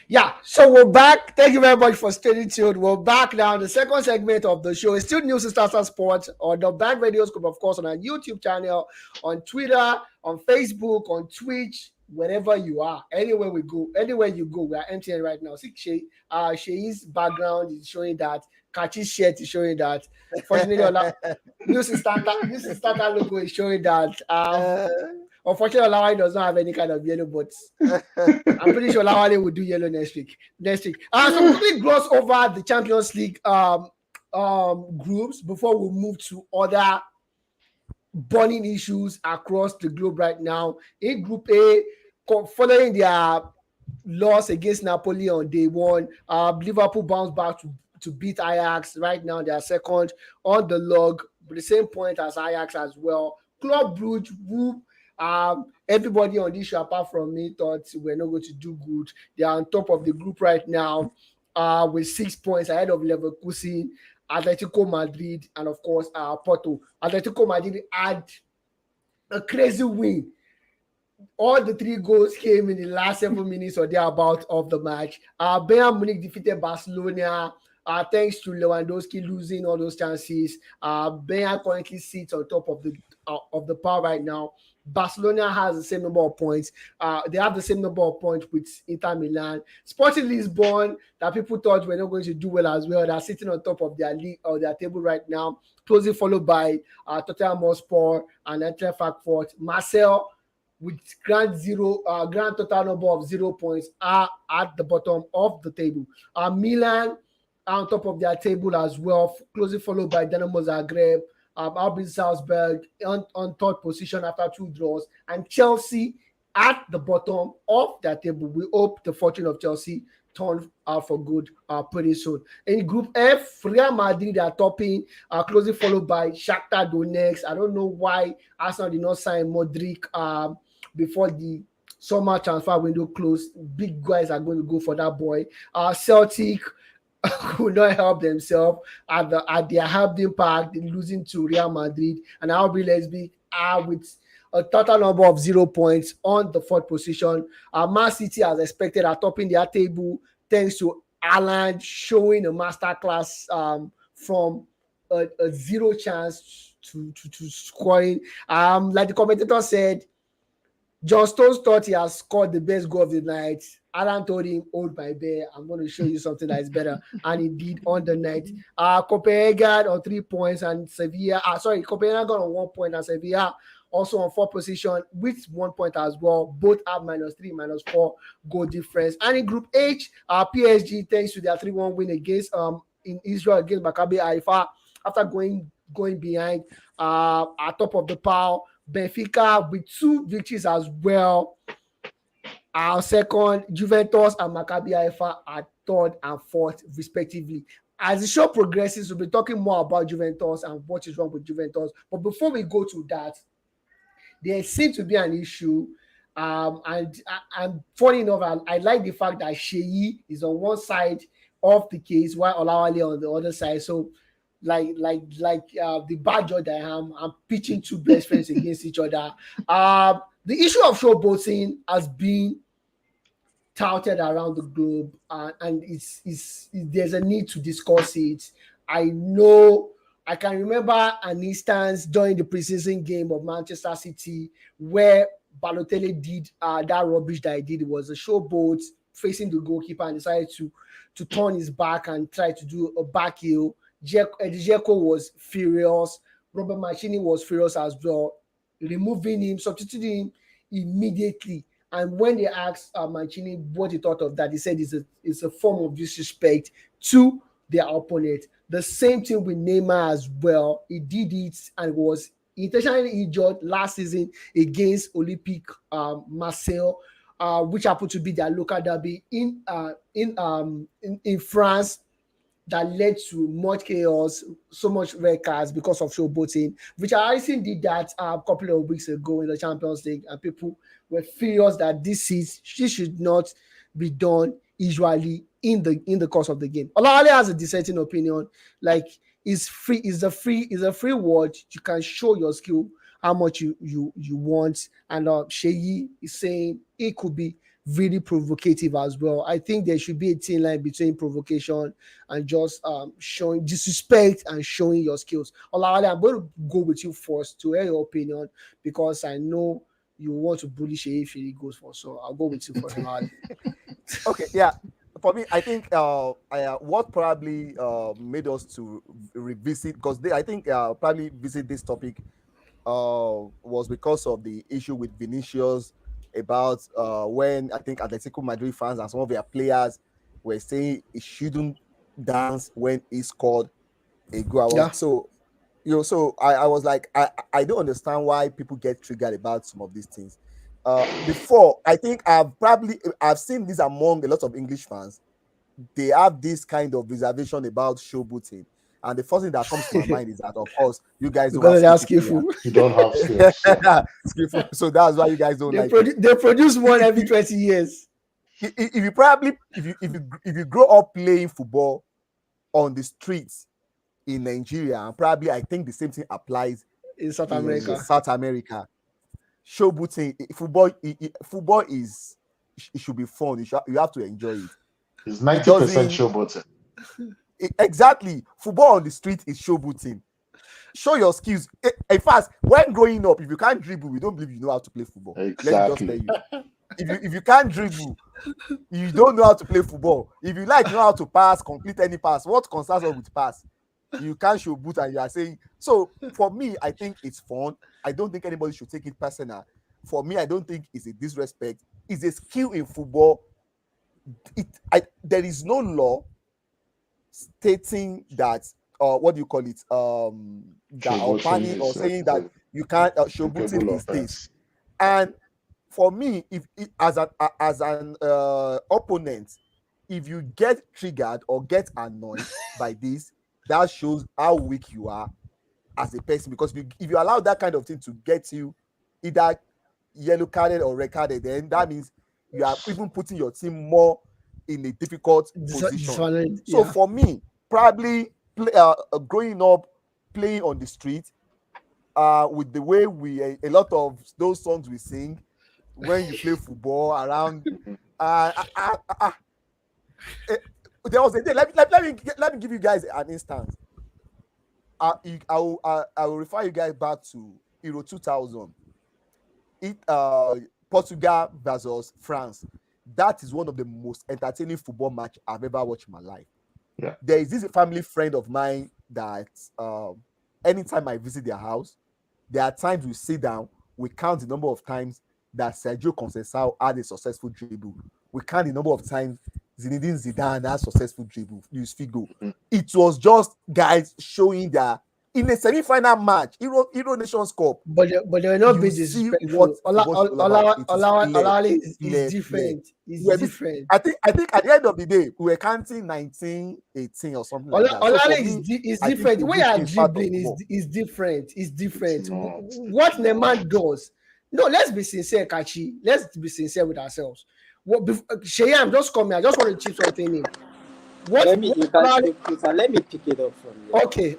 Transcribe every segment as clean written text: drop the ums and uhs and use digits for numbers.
Yeah, so we're back. Thank you very much for staying tuned. We're back now. The second segment of the show is still News Starter Sports on the Band Radio Scoop, of course, on our YouTube channel, on Twitter, on Facebook, on Twitch, wherever you are, anywhere we go, anywhere you go, we are MTN right now. See, Shei's background is showing that. Kachi's shirt is showing that. Fortunately, News Starter logo is showing that. Unfortunately, Olawale does not have any kind of yellow, but I'm pretty sure Lawale will do yellow next week. So quickly gloss over the Champions League groups before we move to other burning issues across the globe right now. In Group A, following their loss against Napoli on day one, Liverpool bounced back to beat Ajax. Right now, they are second on the log, with the same point as Ajax as well. Club Brugge, who everybody on this show, apart from me, thought we're not going to do good. They are on top of the group right now with 6 points ahead of Leverkusen, Atletico Madrid, and of course, Porto. Atletico Madrid had a crazy win. All the three goals came in the last 7 minutes or thereabout of the match. Bayern Munich defeated Barcelona thanks to Lewandowski losing all those chances. Bayern currently sits on top of the power right now. Barcelona has the same number of points. They have the same number of points with Inter Milan. Sporting Lisbon, that people thought were not going to do well as well, they're sitting on top of their league or their table right now, closely followed by Tottenham Hotspur and Eintracht Frankfurt. Marcel, with grand total number of 0 points, are at the bottom of the table. Milan are on top of their table as well, closely followed by Dinamo Zagreb, RB Salzburg on third position after 2 draws, and Chelsea at the bottom of their table. We hope the fortune of Chelsea turn out for good pretty soon. In Group F, Real Madrid are topping, closely followed by Shakhtar Donetsk. I don't know why Arsenal did not sign Modric before the summer transfer window closed. Big guys are going to go for that boy. Celtic could not help themselves at their Hampden Park, losing to Real Madrid, and RB Leipzig are with a total number of 0 points on the fourth position. Man City, as expected, are topping their table thanks to Haaland showing a masterclass from a zero chance to scoring. Like the commentator said, John Stones thought he has scored the best goal of the night. Alan told him, hold my bear, I'm going to show you something that is better. And he did on the night. Copenhagen on 3 points and Sevilla, Copenhagen on 1 point and Sevilla also on fourth position with 1 point as well. Both have -3, -4 goal difference. And in Group H, PSG, thanks to their 3-1 win against in Israel against Maccabi Haifa, after going behind, at top of the pile. Benfica with 2 victories as well. Our second, Juventus and Maccabi Haifa are third and fourth, respectively. As the show progresses, we'll be talking more about Juventus and what is wrong with Juventus. But before we go to that, there seems to be an issue. And funny enough, I like the fact that Sheyi is on one side of the case while Olawale on the other side. So like the bad judge I am, I'm pitching 2 best friends against each other. The issue of showboating has been touted around the globe, and there's a need to discuss it. I can remember an instance during the preseason game of Manchester City where Balotelli did that rubbish that he did. It was a showboat facing the goalkeeper and decided to turn his back and try to do a back heel. Dzeko was furious. Robert Mancini was furious as well, removing him, substituting him immediately. And when they asked Mancini what he thought of that, he said it's a form of disrespect to their opponent. The same thing with Neymar as well. He did it and was intentionally injured last season against Olympique Marseille, which happened to be their local derby in France, that led to much chaos, so much red cards because of showboating. Richard Harrison did that a couple of weeks ago in the Champions League, and people were furious that this should not be done usually in the course of the game. Olawale has a dissenting opinion. Like, it's free, it's a free word. You can show your skill how much you want. And Sheyi is saying it could be really provocative as well. I think there should be a thin line between provocation and just showing disrespect and showing your skills. Olawale, I'm going to go with you first to hear your opinion because I know you want to bully Shey if he goes for. So I'll go with you first, Olawale. Okay, yeah. For me, I think what probably made us to revisit, because I think probably visit this topic was because of the issue with Vinicius about when I think Atletico Madrid fans and some of their players were saying he shouldn't dance when he scored a goal. Yeah. I was like, I don't understand why people get triggered about some of these things. Before, I think I've seen this among a lot of English fans. They have this kind of reservation about showboating. And the first thing that comes to my mind is that, of course, you guys don't have Because they are skillful players. skillful. You don't have skills. Yeah. Skillful. So that's why you guys don't like it. They produce one If every you, 20 years if you probably if you grow up playing football on the streets in Nigeria, and probably I think the same thing applies in South in America. South America. Showboating, football is it should be fun. You have to enjoy it. It's It 90% doesn't showboating. exactly. Football on the street is showboating. Show your skills. In fact, when growing up, if you can't dribble, we don't believe you know how to play football. Let me just tell Exactly. you. If you can't dribble, you don't know how to play football. If you know how to pass, complete any pass. What concerns us with pass? You can't show boot and you are saying. So for me, I think it's fun. I don't think anybody should take it personal. For me, I don't think it's a disrespect. It's a skill in football. There is no law stating that, what do you call it, that or Showboating banning or is saying that you can't a show booting capable is this. offense. And for me, if as an opponent, if you get triggered or get annoyed by this, that shows how weak you are as a person. Because if you allow that kind of thing to get you either yellow carded or red carded, then that means you are even putting your team more in a difficult position. So Yeah. for me, probably growing up playing on the street, with the way a lot of those songs we sing when you play football around, uh, uh, uh, uh, uh, eh, there was a day. Let me give you guys an instance. I will refer you guys back to Euro 2000. It Portugal versus France. That is one of the most entertaining football match I've ever watched in my life. Yeah. There is this family friend of mine that anytime I visit their house, there are times we sit down, we count the number of times that Sergio Conceição had a successful dribble. We count the number of times Zinedine Zidane had successful dribble. Luis Figo. It was just guys showing their in a semi-final match, Euro Nations Cup. But they will not You be see what disrespectful. football is all about. It is clear, Olawale is clear, clear. different. It's different. I think at the end of the day, we were counting 1918 or something like that. So for Olale me, is I think different. The way you showboating are is part of dribbling football. is different. It's It's different. not. What It's not. Neymar does. No, let's be sincere, Kachi. Let's be sincere with ourselves. Shey, I'm just coming. I just want to chip something in. Let me Olawale, you can let me pick it up from there. okay.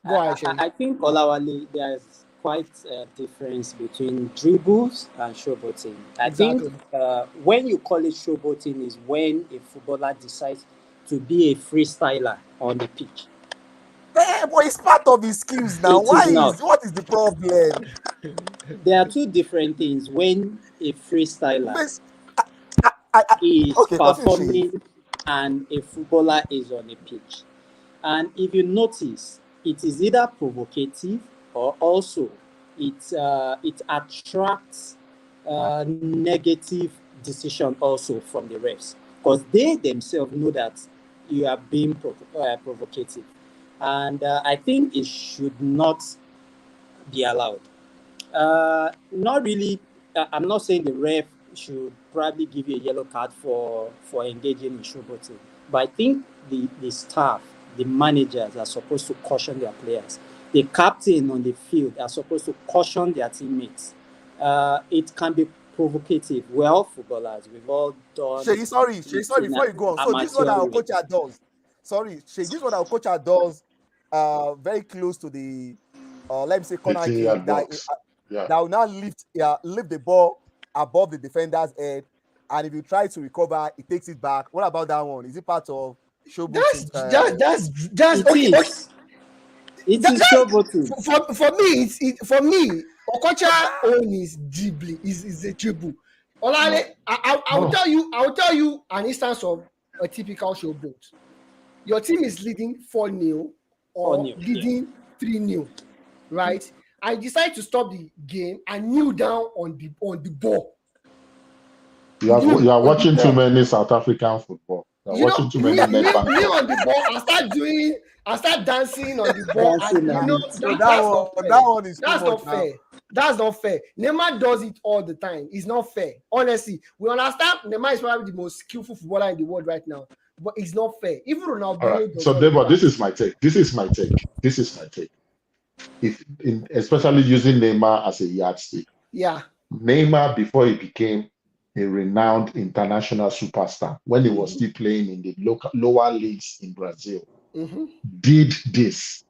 Go ahead, Shey. I think Olawale, there's quite a difference between dribbles and showboating. I think Exactly. when you call it showboating is when a footballer decides to be a freestyler on the pitch. But it's part of his skills now. It is not. What is the problem? There are two different things. When a freestyler But I is okay, continue, Shay. performing and a footballer is on a pitch. And if you notice, it is either provocative or also it attracts negative decision also from the refs because they themselves know that you are being provocative. And I think it should not be allowed. Not really. I'm not saying the ref should probably give you a yellow card for engaging in showboating, but I think the staff, the managers are supposed to caution their players. The captain on the field are supposed to caution their teammates. It can be provocative. We're all footballers. We've all done Shay, it sorry, in before you go on. So this is what amateur our range. coach does. Sorry, Shay, this is what our coach does. Very close to the let me say corner 15 kick yard box. Yeah. that will now lift the ball above the defender's head and if you try to recover, it takes it back. What about that one? Is it part of showboating? That's It okay. is. It is showboating. For me, Okocha own is dribbling, is a dribble. Olale, I will tell you an instance of a typical showboat. Your team is leading 4-0 or 4-0, leading 3-0, right? I decide to stop the game and kneel down on the ball. You are watching too many South African football. You are watching too many Netball. Me on the ball, I start dancing on the ball. That one is that's not fair. That's not fair. Neymar does it all the time. It's not fair. Honestly, we understand Neymar is probably the most skillful footballer in the world right now, but it's not fair. Even Ronaldo. Right. So, Debo, this is my take. Especially using Neymar as a yardstick. Yeah. Neymar, before he became a renowned international superstar, when he was still playing in the lower leagues in Brazil, did this.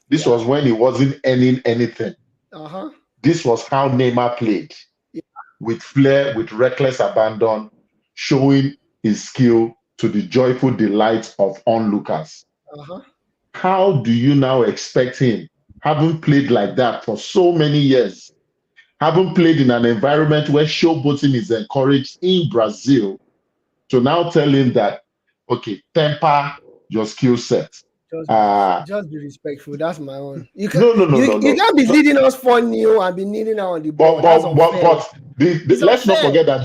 This was when he wasn't earning anything. This was how Neymar played. With flair, with reckless abandon, showing his skill to the joyful delight of onlookers. How do you now expect him, having played like that for so many years, having played in an environment where showboating is encouraged in Brazil, to now tell him that, okay, temper your skill set. Just be respectful. That's my own. You can't be leading us 4-0 and be kneeling on the ball. Let's not forget that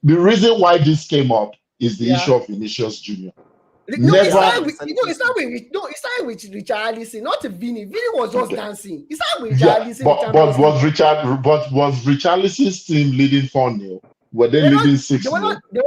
the reason why this came up is the issue of Vinicius Jr. It started with Richarlison, not Vini. Vini was just dancing. It started with Richarlison. But was Richarlison's team leading 4-0? Were they leading 6-0? They were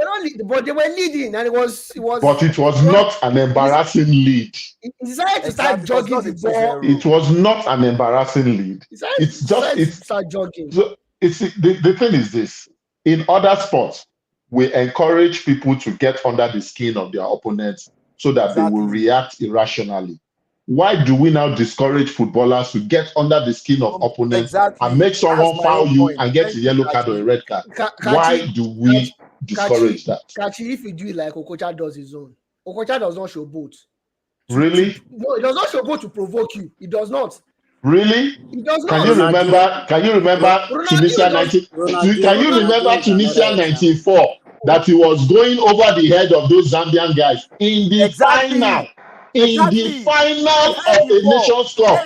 not leading, but they were leading, and it was. But it was not an embarrassing lead. He decided to start jogging the ball. It was not an embarrassing lead. It's start jogging. So the thing is this: in other sports, we encourage people to get under the skin of their opponents so that they will react irrationally. Why do we now discourage footballers to get under the skin of opponents and make someone foul you and get a yellow card or a red card? Why do we discourage that? Kachi, if you do it like Okocha does his own, Okocha does not show both. Really? No, it does not show both to provoke you. It does not. Really? It does not. Can you remember Tunisia 90? Can you remember Tunisia 94? That he was going over the head of those Zambian guys in the final. In the final of the Nations Cup,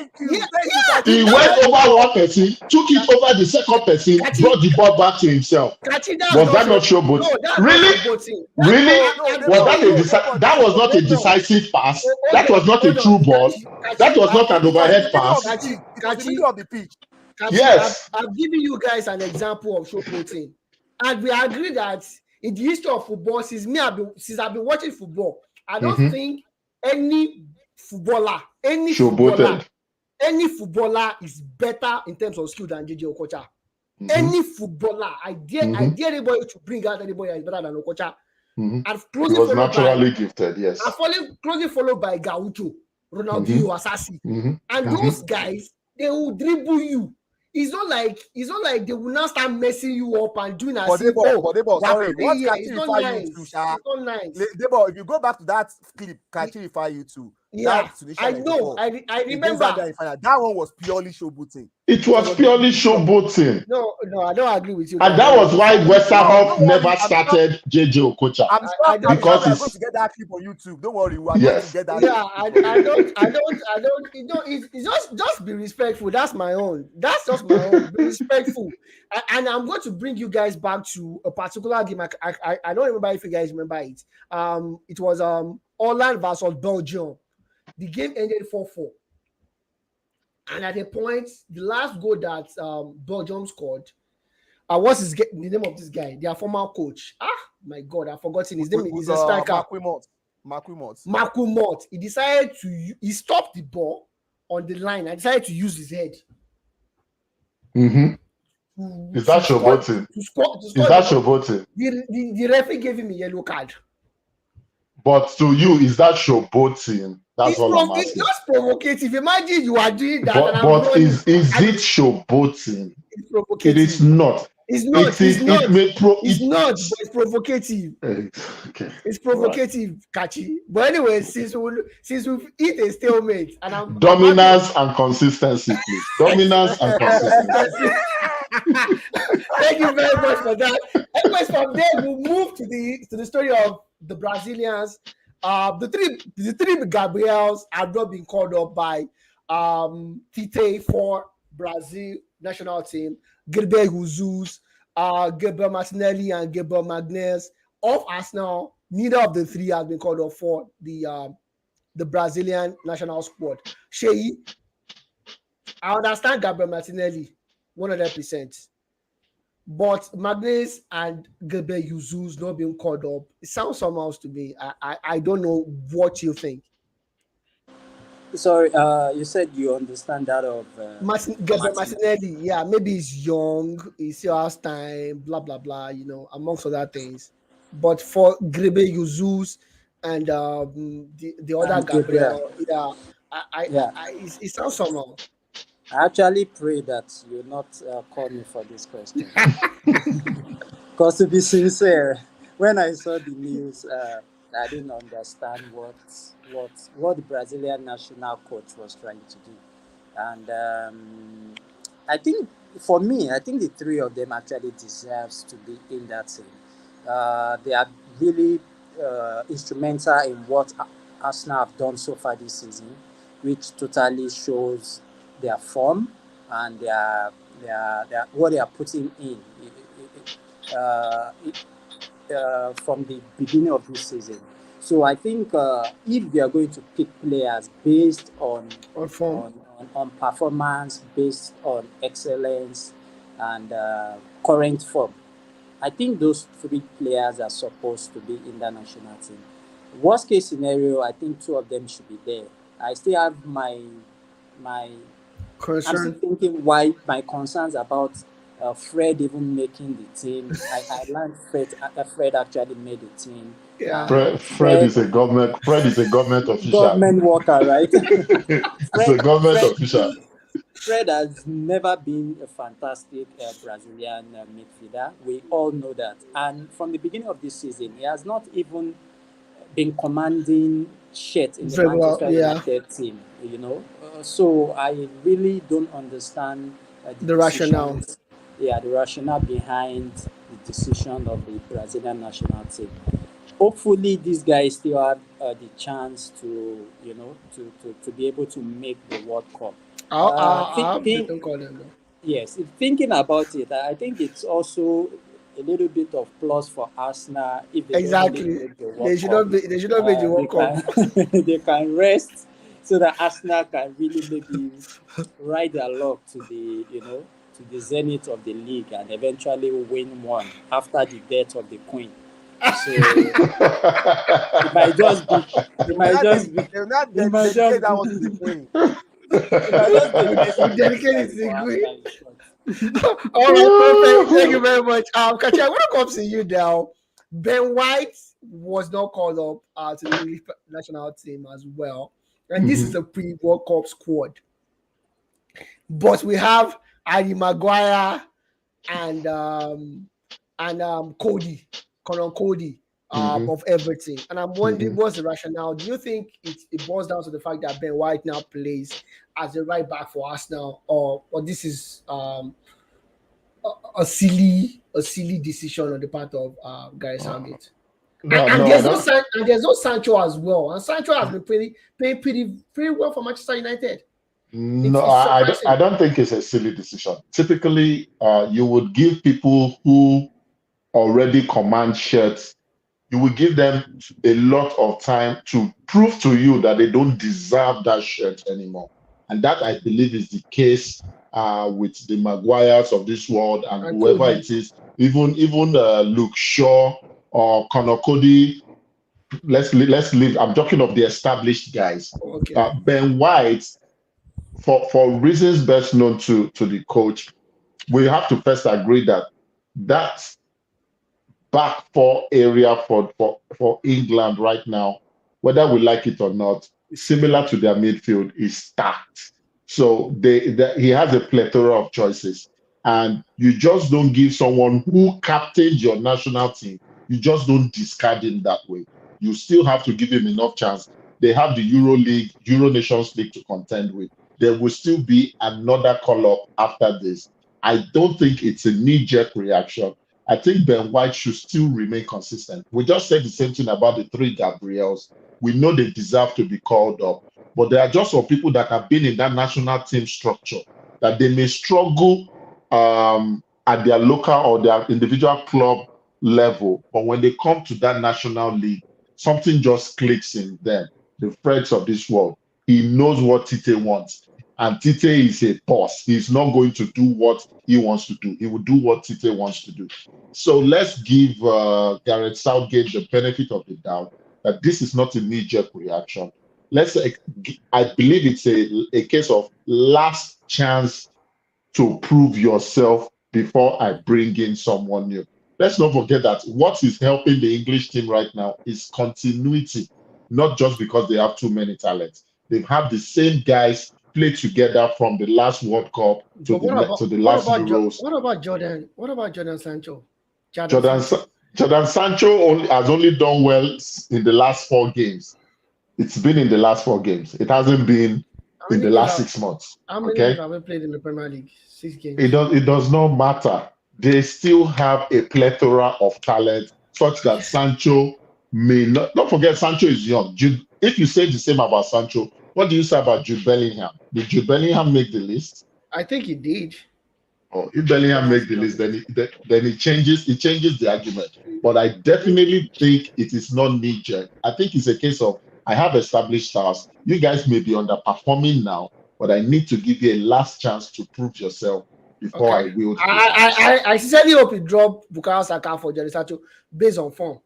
he went over one person, took it over the second person, brought the ball back to himself. Was that not showboating? Really? That was not a decisive pass. That was not a true ball. That was not an overhead pass. Yes. I've given you guys an example of showboating, and we agree that in the history of football, since I've been watching football, I don't think any footballer is better in terms of skill than JJ Okocha. Any footballer, I dare anybody to bring out anybody that is better than Okocha. He was naturally gifted, yes. And closely followed by Gaucho, Ronaldinho, Asasi. And those guys, they will dribble you. It's not like they will not start messing you up and doing as sorry, what it's not nice. Debo, if you go back to that clip, Kachi refer you to. Yeah, I know. I remember. That one was purely showboating. It was purely showboating. No, I don't agree with you. And that was why Westerhoff never started JJ Okocha. I'm going to get that clip on YouTube. Don't worry, we are going to get that. Yeah, I don't. You know, it's just be respectful. That's my own. That's just my own. Be respectful. And I'm going to bring you guys back to a particular game. I don't remember if you guys remember it. It was Holland versus Belgium. The game ended 4-4. And at a point, the last goal that Belgium scored, what's the name of this guy? Their former coach. My God, I've forgotten his name. He's a striker. Marquimont. He stopped the ball on the line and decided to use his head. Is that showboating? Is that showboating? The referee gave him a yellow card. But to you, is that showboating? That's all I'm asking. It's just provocative. Imagine you are doing that. But is it showboating? It is not. It's not. It is. It's not. It may pro. It's It, not. But it's provocative. okay. It's provocative, catchy. But anyway, since we've hit a stalemate, and I'm Dominance and consistency, please. Dominance and consistency. Thank you very much for that. Anyways, from there we'll move to the story of the Brazilians. The three Gabriels have not been called up by Tite for Brazil national team. Gilbert Jesus, Gabriel Martinelli, and Gabriel Magnus of Arsenal. Neither of the three has been called up for the Brazilian national squad. Shey, I understand Gabriel Martinelli 100%. But Magnus and Gabriel Jesus not being called up, it sounds somehow to me. I don't know what you think. Sorry, you said you understand that of Gabriel Martinelli, yeah, maybe he's young, he still has time, blah blah blah, amongst other things. But for Gabriel Jesus and the other And Gabriel, Gabriel. yeah, it sounds somehow. I actually pray that you not call me for this question. Because to be sincere, when I saw the news, I didn't understand what the Brazilian national coach was trying to do. And I think, for me, I think the three of them actually deserves to be in that team. They are really instrumental in what Arsenal have done so far this season, which totally shows their form and what they are putting in from the beginning of this season. So I think if we are going to pick players based on performance, based on excellence and current form, I think those three players are supposed to be in the national team. Worst case scenario, I think two of them should be there. I still have my concern. I'm still thinking why my concerns about Fred even making the team. I learned Fred actually made the team. Yeah. Fred is a government. Fred is a government official. Government worker, right? It's a government official. Fred has never been a fantastic Brazilian midfielder. We all know that. And from the beginning of this season, he has not even been commanding shit in the Manchester United team, so I really don't understand the rationale. Yeah, the rationale behind the decision of the Brazilian national team. Hopefully, these guys still have the chance to be able to make the World Cup. Yes, thinking about it, I think it's also a little bit of plus for Arsenal if they don't really make the World Cup. They should not make the World Cup. They can rest so that Arsenal can really maybe ride their luck to the zenith of the league and eventually win one after the death of the Queen. So it might just be. Dedicate it to the Queen. All right, perfect. Thank you very much. Kachi, I want to come to you now. Ben White was not called up to the English national team as well, and this is a pre-World Cup squad. But we have Harry Maguire and Cody, Conor Cody of Everton. And I'm wondering what's the rationale? Do you think it boils down to the fact that Ben White now plays as a right back for Arsenal, or this is a silly decision on the part of Gary Southgate? There's no Sancho as well, and Sancho has been playing pretty well for Manchester United. No, I don't think it's a silly decision. Typically, you would give people who already command shirts, you will give them a lot of time to prove to you that they don't deserve that shirt anymore. And that, I believe, is the case with the Maguires of this world and whoever it is, even Luke Shaw or Conor Cody. Let's leave. I'm talking of the established guys. Okay. Ben White, for reasons best known to the coach, we have to first agree that that's back four area for England right now, whether we like it or not, similar to their midfield, is stacked. So he has a plethora of choices. And you just don't give someone who captained your national team, you just don't discard him that way. You still have to give him enough chance. They have the Euro League, Euro Nations League to contend with. There will still be another call-up after this. I don't think it's a knee-jerk reaction. I think Ben White should still remain consistent. We just said the same thing about the three Gabriels. We know they deserve to be called up, but there are just some people that have been in that national team structure that they may struggle at their local or their individual club level, but when they come to that national league, something just clicks in them. The Freds of this world, he knows what Tite wants, and Tite is a boss. He's not going to do what he wants to do. He will do what Tite wants to do. So let's give Gareth Southgate the benefit of the doubt that this is not a knee-jerk reaction. I believe it's a case of last chance to prove yourself before I bring in someone new. Let's not forget that what is helping the English team right now is continuity, not just because they have too many talents. They have the same guys play together from the last World Cup to the last Euros. What about Jordan? What about Jordan Sancho? Jordan Sancho has only done well in the last 4 games. It's been in the last 4 games. It hasn't been in the last 6 months. How many games have we played in the Premier League? 6 games. It does not matter. They still have a plethora of talent, such that Sancho may not. Don't forget, Sancho is young. If you say the same about Sancho, what do you say about Jude Bellingham? Did Jude Bellingham make the list? I think he did. Oh, if Bellingham makes the list, then it changes the argument. But I definitely think it is not knee-jerk. I think it's a case of I have established stars. You guys may be underperforming now, but I need to give you a last chance to prove yourself before I will. I sincerely hope you drop Bukayo Saka for Jordan Sancho based on form.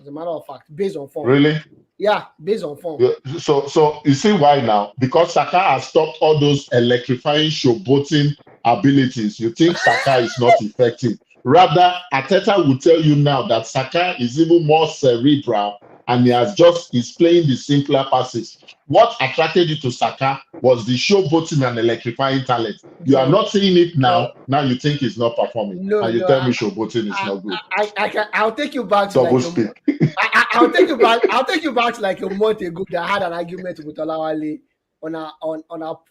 As a matter of fact, based on form. Really? Yeah, based on form. So you see why now? Because Saka has stopped all those electrifying showboating abilities. You think Saka is not effective. Rather, Arteta will tell you now that Saka is even more cerebral and he's playing the simpler passes. What attracted you to Saka was the showboating and electrifying talent. You are not seeing it now. Now you think he's not performing. And you tell me showboating is not good. I'll take you back to double speak. I'll take you back to like a month ago that I had an argument with Olawale on a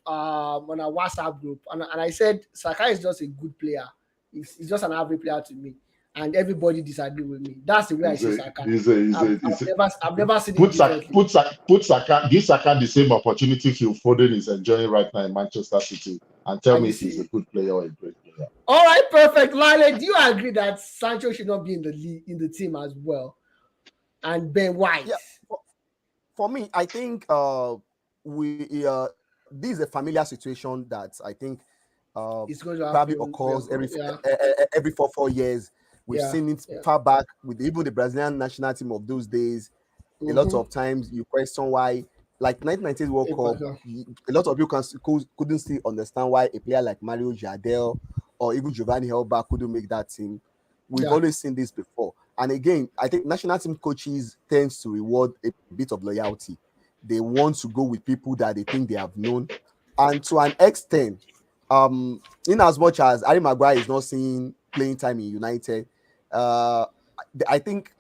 WhatsApp group, and I said Saka is just a good player. He's just an average player to me, and everybody disagreed with me. That's the way I see Saka. I've never seen it differently. Put Saka, give Saka the same opportunity Phil Foden is enjoying right now in Manchester City, and tell me if he's a good player or a great player. All right, perfect. Lale, do you agree that Sancho should not be in the team as well? And Ben White. Yeah, for me, I think this is a familiar situation that I think it's going to probably occurs every 4 years. We've seen it far back with even the Brazilian national team of those days. A lot of times you question why, like 1998 World Cup, a lot of you couldn't still understand why a player like Mario Jardel or even Giovanni Helba couldn't make that team. We've always seen this before. And again, I think national team coaches tends to reward a bit of loyalty. They want to go with people that they think they have known. And to an extent, in as much as Harry Maguire is not seeing playing time in United, I think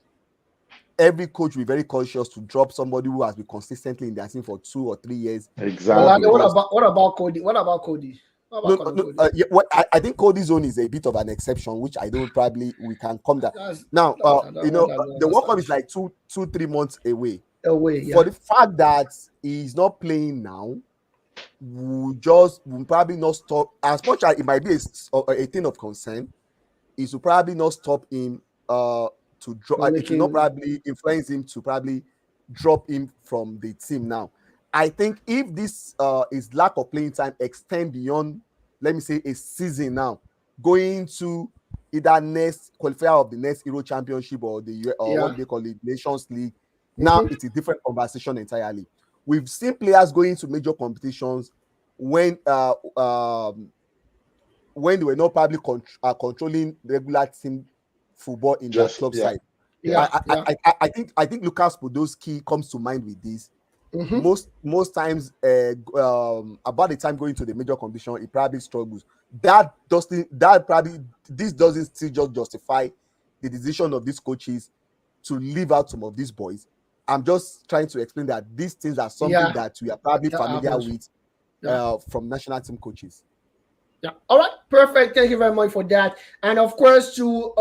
every coach will be very cautious to drop somebody who has been consistently in their team for 2 or 3 years. Exactly. What about Cody? What about Cody? I think Cody's zone is a bit of an exception, which I don't we can come down. The World Cup is like 2-3 months away. For the fact that he's not playing now, will probably not stop. As much as it might be a thing of concern, it will probably not stop him to drop. It will not probably influence him to probably drop him from the team now. I think if this is lack of playing time extend beyond, let me say, a season now, going to either next qualifier of the next Euro Championship or what they call it, Nations League, now it's a different conversation entirely. We've seen players going to major competitions when they were not probably controlling regular team football in their club side. I think Lucas Podolski comes to mind with this. Most times, about the time going to the major competition, he probably struggles. this doesn't still just justify the decision of these coaches to leave out some of these boys. I'm just trying to explain that these things are something that we are probably familiar with from national team coaches. Yeah. All right. Perfect. Thank you very much for that. And of course, to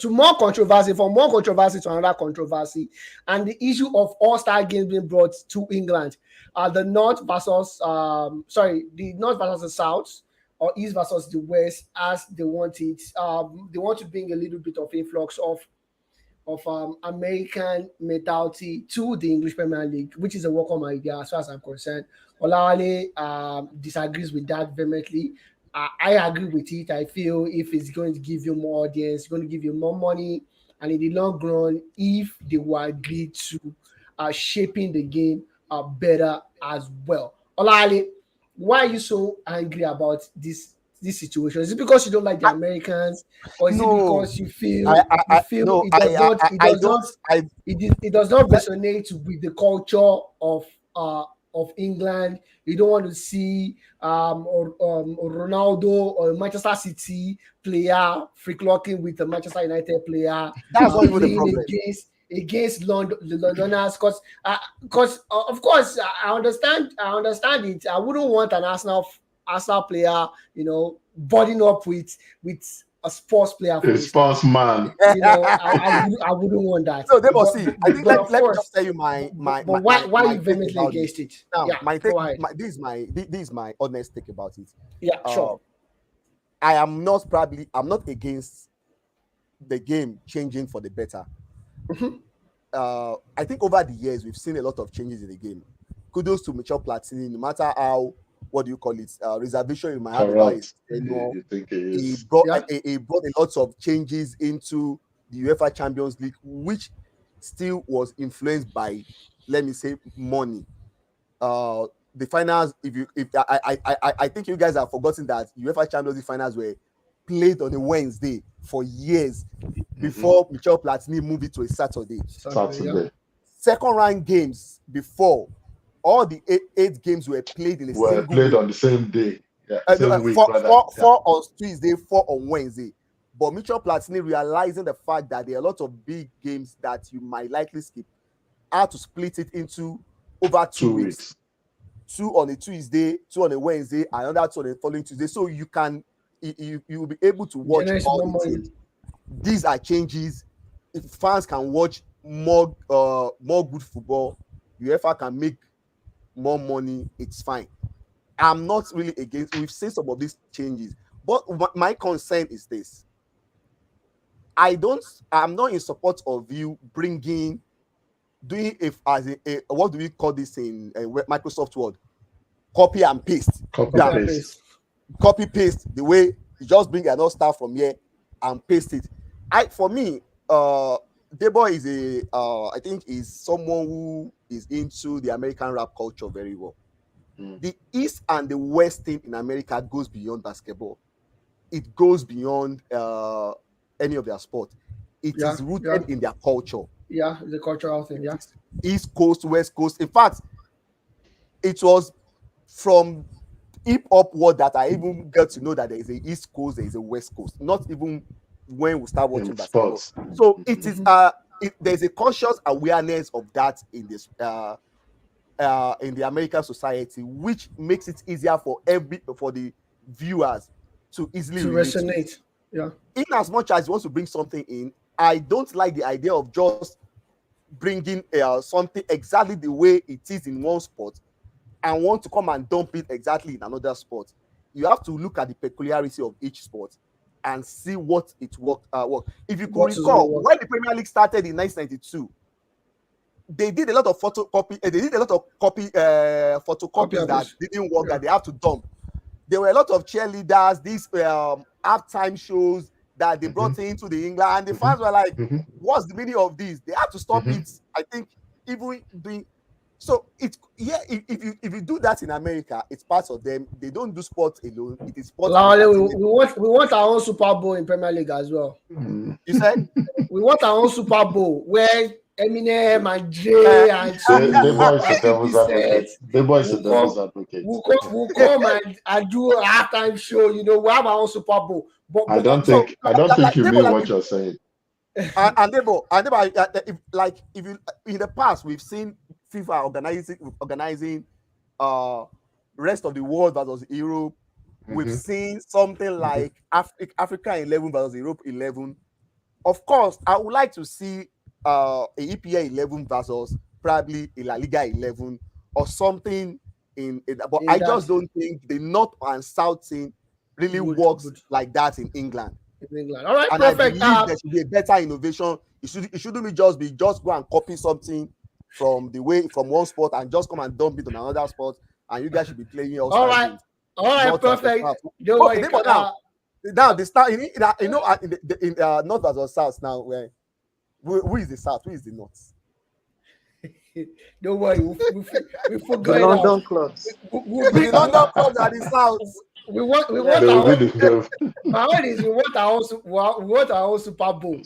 more controversy, from one controversy to another controversy, and the issue of all-star games being brought to England. The North versus the South, or East versus the West, as they want it. They want to bring a little bit of influx of American mentality to the English Premier League, which is a welcome idea as far as I'm concerned. Olawale disagrees with that vehemently. I agree with it. I feel if it's going to give you more audience, it's going to give you more money, and in the long run, if they will agree to shaping the game better as well. Olawale, why are you so angry about this situation? Is it because you don't like the Americans, or is it because you feel it does not resonate with the culture of England? You don't want to see Ronaldo or Manchester City player freak-locking with a Manchester United player. That's not even the problem. Against the Londoners, because of course I understand it. I wouldn't want an Arsenal player, bodying up with a sports player, a sports man. I wouldn't want that. So they must see. I think let me just tell you my why are you vehemently against it? Now, this is my honest take about it. Yeah, sure. I'm not against the game changing for the better. Mm-hmm. I think over the years we've seen a lot of changes in the game. Kudos to Michel Platini, no matter how, what do you call it, reservation you might have about it. He brought a lot of changes into the UEFA Champions League, which still was influenced by, let me say, money. The finals, I think you guys have forgotten that UEFA Champions League finals were played on a Wednesday for years before Michel Platini moved it to a Saturday. Saturday. Second round games before, all the eight games were played in on the same day. Yeah, same week, four on Tuesday, 4 on Wednesday. But Michel Platini, realizing the fact that there are a lot of big games that you might likely skip, had to split it into over 2 weeks. 2 on a Tuesday, 2 on a Wednesday, another 2 on the following Tuesday. So you will be able to watch all the teams. These are changes. If fans can watch more good football, UEFA can make more money, it's fine. I'm not really against. We've seen some of these changes, but my concern is this: I'm not in support of you doing what do we call this in Microsoft Word? Copy and paste. Copy paste the way you just bring another stuff from here and paste it. For me, Debo is I think is someone who is into the American rap culture very well. The East and the West team in America goes beyond basketball. It goes beyond any of their sport. It is rooted in their culture. Yeah, the cultural thing. Yeah, East Coast, West Coast. In fact, it was from hip hop world that I even got to know that there is a East Coast, there is a West Coast. Not even when we start watching basketball. So it is there's a conscious awareness of that in this in the American society, which makes it easier for the viewers to easily resonate. Yeah. In as much as you want to bring something in, I don't like the idea of just bringing something exactly the way it is in one sport and want to come and dump it exactly in another sport. You have to look at the peculiarity of each sport and see what it worked. If you could recall, when the Premier League started in 1992, they did a lot of photocopies that didn't work, that they have to dump. There were a lot of cheerleaders, these halftime shows that they brought into the England, and the fans were like, what's the meaning of this? They had to stop it. I think even doing so if you do that in America, it's part of them. They don't do sports alone. It is sports. We want our own Super Bowl in Premier League as well. You said we want our own Super Bowl where Eminem and Dre and The Snoop boy is a and 50 devil's Cent advocate. The boy is a will devil's come, advocate. will come and do a halftime show. You know, we have our own Super Bowl. But I don't So, think you Debo, mean like, what you're saying. and Debo, if you in the past we've seen FIFA organizing rest of the world versus Europe. We've seen something like Africa 11 versus Europe 11. Of course, I would like to see a EPL 11 versus probably a La Liga 11 or something but in I that, just don't think the North and South team really works would like that in England. in England. All right, And I perfect. believe there should be a better innovation. It shouldn't be just go and copy something from one sport and just come and dump it on another sport, and you guys should be playing all All star right, games. perfect. Don't Okay, worry. but now the start in North versus South now, where who is the South, who is the North? Don't worry, we The forgot it London out. clubs. We'll The London clubs are the South. we want They our will own. be the My own is we want our own Super Bowl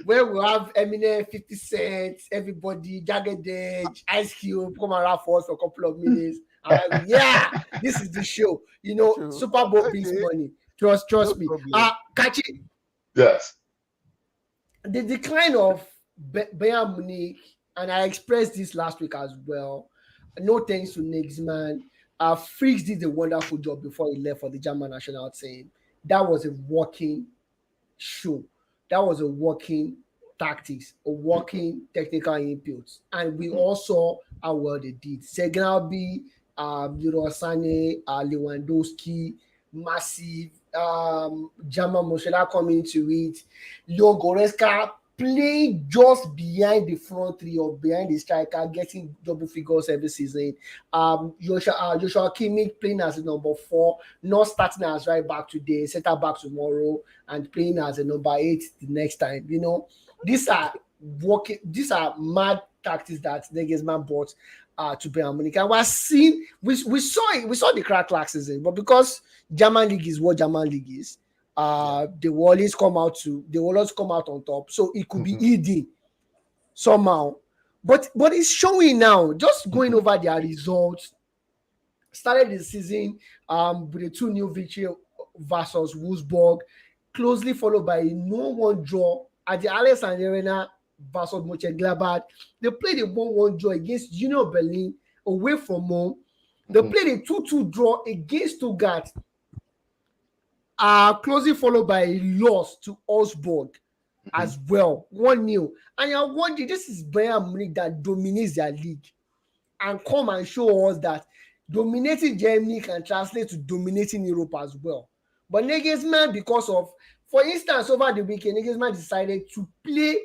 where we have Eminem, 50 Cent, everybody, Jagged Edge, Ice Cube come around for us for a couple of minutes. I'm like, yeah, this is the show. You know, True. Super Bowl brings money. Trust No me. problem. Kachi, Yes. the decline of Bayern Munich, and I expressed this last week as well. No thanks to Nagelsmann. Freaks did a wonderful job before he left for the German national team. That was a working show. That was a working tactics, a working technical inputs. And we all saw how well they did. Segnalby, Leroy Sané, Lewandowski, massive. German Moshela coming to it. Leon Goretzka playing just behind the front three or behind the striker, getting double figures every season. Joshua Kimmich playing as a number 4, not starting as right back today, center back tomorrow, and playing as a number 8 the next time. You know, these are mad tactics that Nagelsmann brought to Bayern Munich, and we saw the crack last season, but because German league is what German league is, they will always come out on top. So it could be easy somehow, but it's showing now. Just going over their results, started the season with a 2-0 victory versus Wolfsburg, closely followed by a 0-1 draw at the Allianz Arena versus Mönchengladbach. They played a 1-1 draw against Union Berlin away from home. They played a 2-2 draw against Stuttgart, closely followed by a loss to Augsburg as well, 1-0. And you're wondering, this is Bayern Munich that dominates their league, and come and show us that dominating Germany can translate to dominating Europe as well. But Nagelsmann, for instance, over the weekend, Nagelsmann decided to play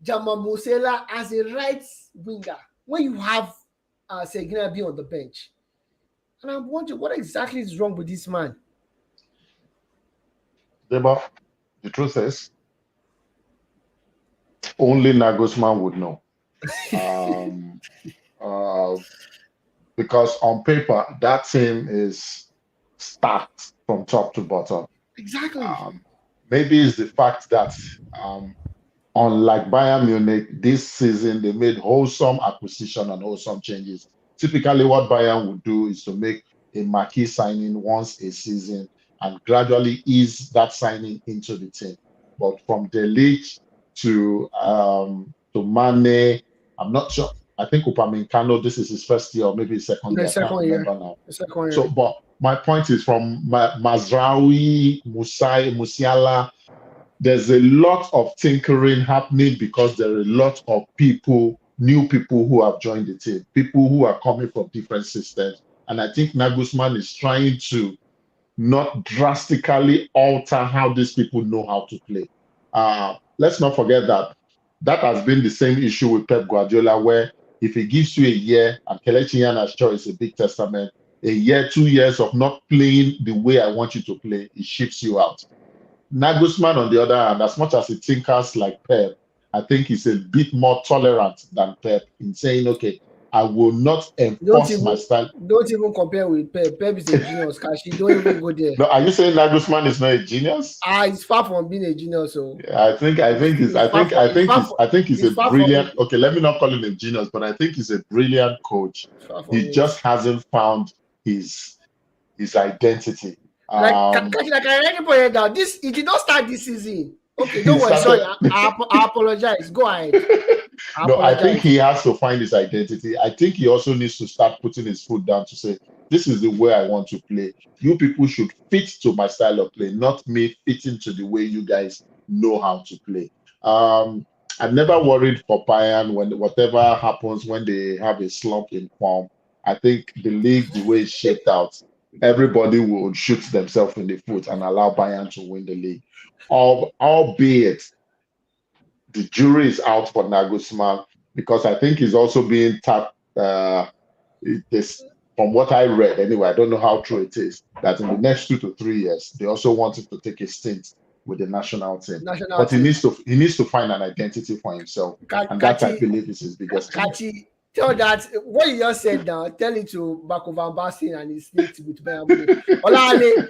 Jamal Musiala as a right winger when you have Segnalby on the bench. And I'm wondering, what exactly is wrong with this man? Deba, the truth is, only Nagelsmann would know. Because on paper, that team is stacked from top to bottom. Exactly. Maybe it's the fact that, unlike Bayern Munich, this season they made wholesome acquisition and wholesome changes. Typically, what Bayern would do is to make a marquee signing once a season and gradually ease that signing into the team. But from De Ligt to Mane, I'm not sure. I think Upamecano, this is his first year or maybe his second year. I can't remember now. So, but my point is, from Mazraoui, Musiala, there's a lot of tinkering happening because there are a lot of new people who have joined the team, people who are coming from different systems. And I think Nagelsmann is trying to not drastically alter how these people know how to play. Let's not forget that has been the same issue with Pep Guardiola, where if he gives you a year, and Kelechi Iheanacho is a big testament, a year, 2 years of not playing the way I want you to play, it ships you out. Nagelsmann, on the other hand, as much as he tinkers like Pep, I think he's a bit more tolerant than Pep in saying, okay, I will not enforce my style. Don't even compare with Pep. Pep is a genius. Kashi, don't even go there. No, are you saying Nagelsmann is not a genius? It's far from being a genius. So I think he's a it's far from brilliant. Okay, let me not call him a genius, but I think he's a brilliant coach. far from He it. just hasn't found his identity. Like I already pointed out, he did not start this season. Okay, don't worry. Sorry, I apologize. Go ahead. I think he has to find his identity. I think he also needs to start putting his foot down to say, this is the way I want to play. You people should fit to my style of play, not me fitting to the way you guys know how to play. I'm never worried for Bayern when whatever happens when they have a slump in form. I think the league, the way it's shaped out, everybody will shoot themselves in the foot and allow Bayern to win the league. Albeit the jury is out for Nagelsmann because I think he's also being tapped. This, from what I read, anyway, I don't know how true it is, that in the next 2 to 3 years, they also want him to take a stint with the national team. He needs to find an identity for himself, and that I believe is his biggest. Kachi, tell that what you just said now. Tell it to Marco van Basten and his mate with Bayern.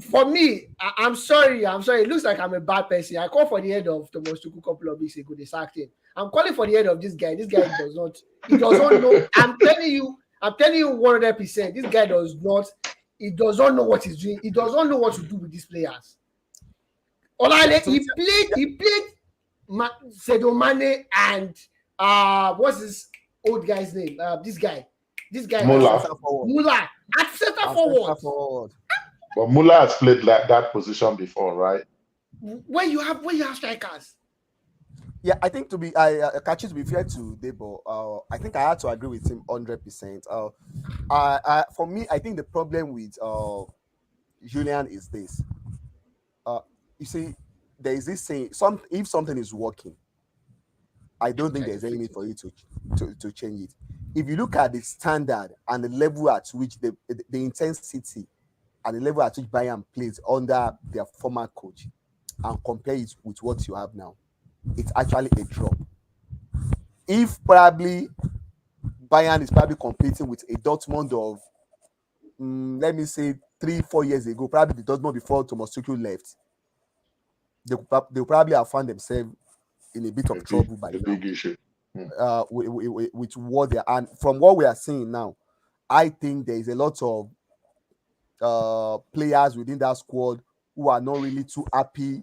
For me, I'm sorry. It looks like I'm a bad person. I called for the head of Thomas Tuchel a couple of weeks ago. They sacked him. I'm calling for the head of this guy. This guy does not know. I'm telling you 100%. This guy does not. He does not know what he's doing. He does not know what to do with these players. He played Sadio Mane and what's his old guy's name? This guy. Muller at center forward. But Muller has played that position before, right? When you have strikers. Yeah, I think to be fair to Debo, I think I had to agree with him 100%. For me, I think the problem with Julian is this. You see, there is this saying: if something is working, I don't think there's any need for you to change it. If you look at the standard and the level at which the intensity and the level at which Bayern plays under their former coach, and compare it with what you have now, it's actually a drop. If probably Bayern is probably competing with a Dortmund of, let me say 3-4 years ago, probably the Dortmund before Thomas Tuchel left, they probably have found themselves in a bit of trouble by now. Big issue. With what they are, and from what we are seeing now, I think there is a lot of players within that squad who are not really too happy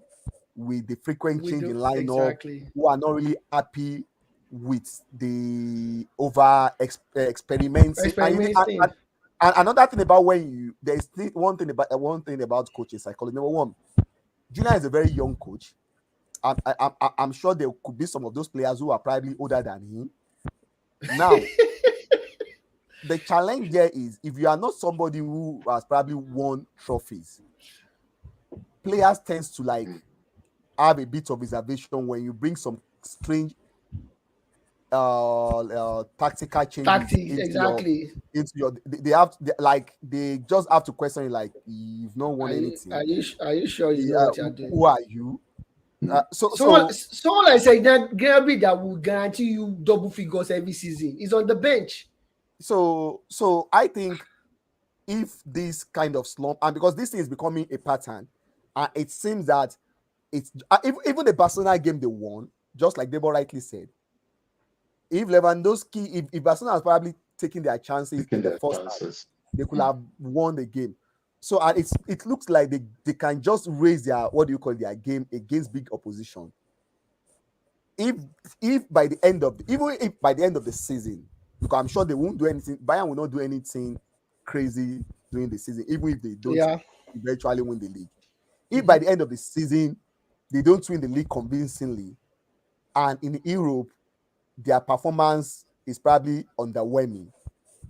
with the frequent change in lineup, who are not really happy with the over experimenting. And another thing about there's one thing about coaching psychology. Number one, Julian is a very young coach. I'm sure there could be some of those players who are probably older than him. Now, the challenge there is if you are not somebody who has probably won trophies, players tends to have a bit of reservation when you bring some strange tactical changes into your they just have to question you, you've not won anything. Are you sure you know what you're doing? Who are you? Someone like Gabi that will guarantee you double figures every season is on the bench. So I think if this kind of slump, and because this thing is becoming a pattern, it seems that it's even the Barcelona game they won, just like Debo rightly said. If Lewandowski, if Barcelona has probably taken their chances in the first half, they could have won the game. So it looks like they can just raise their game against big opposition. If by the end of the season, because I'm sure they won't do anything, Bayern will not do anything crazy during the season, even if they don't eventually win the league. If by the end of the season they don't win the league convincingly, and in Europe their performance is probably underwhelming,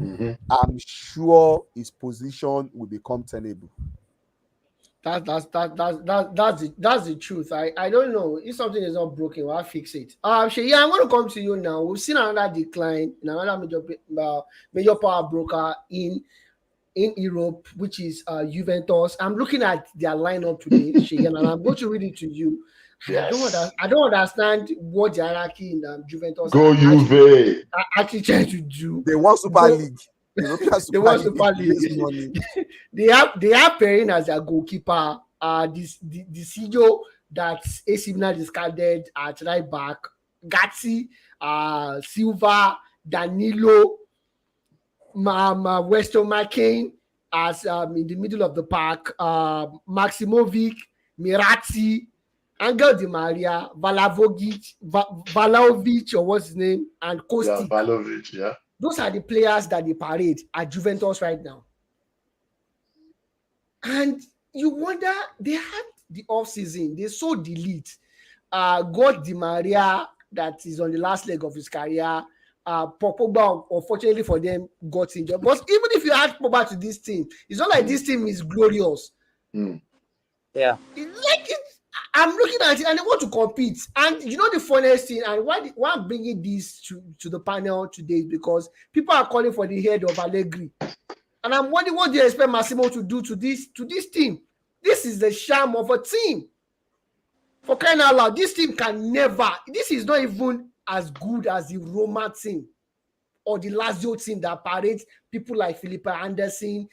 I'm sure his position will become tenable. That's the truth. I don't know if something is not broken, I'll fix it. I'm going to come to you now. We've seen another decline in another major power broker in Europe, which is Juventus. I'm looking at their lineup today, and I'm going to read it to you. Yes. I don't understand what the hierarchy in Juventus Go are Juve. actually trying to do. They want Super Go, League. European they Super want League Super to raise League. money. they have Perrin as their goalkeeper. The CEO that AC Milan discarded at right back. Gatti, Silva, Danilo, Weston McCain as in the middle of the park. Maximovic, Mirati, Angel Di Maria, Vlahovic, or what's his name, and Yeah, Kostic. Valovic, yeah. Those are the players that they parade at Juventus right now. And you wonder, they had the off-season, they sold the lead. Got Di Maria that is on the last leg of his career. Pogba, unfortunately for them, got injured. But even if you add Pogba to this team, it's not like this team is glorious. Yeah. I'm looking at it and they want to compete. And you know the funniest thing, and why I'm bringing this to the panel today is because people are calling for the head of Allegri. And I'm wondering what they expect Massimo to do to this team. This is the sham of a team. For crying out loud, this team can never. This is not even as good as the Roma team or the Lazio team that parades people like Felipe Anderson,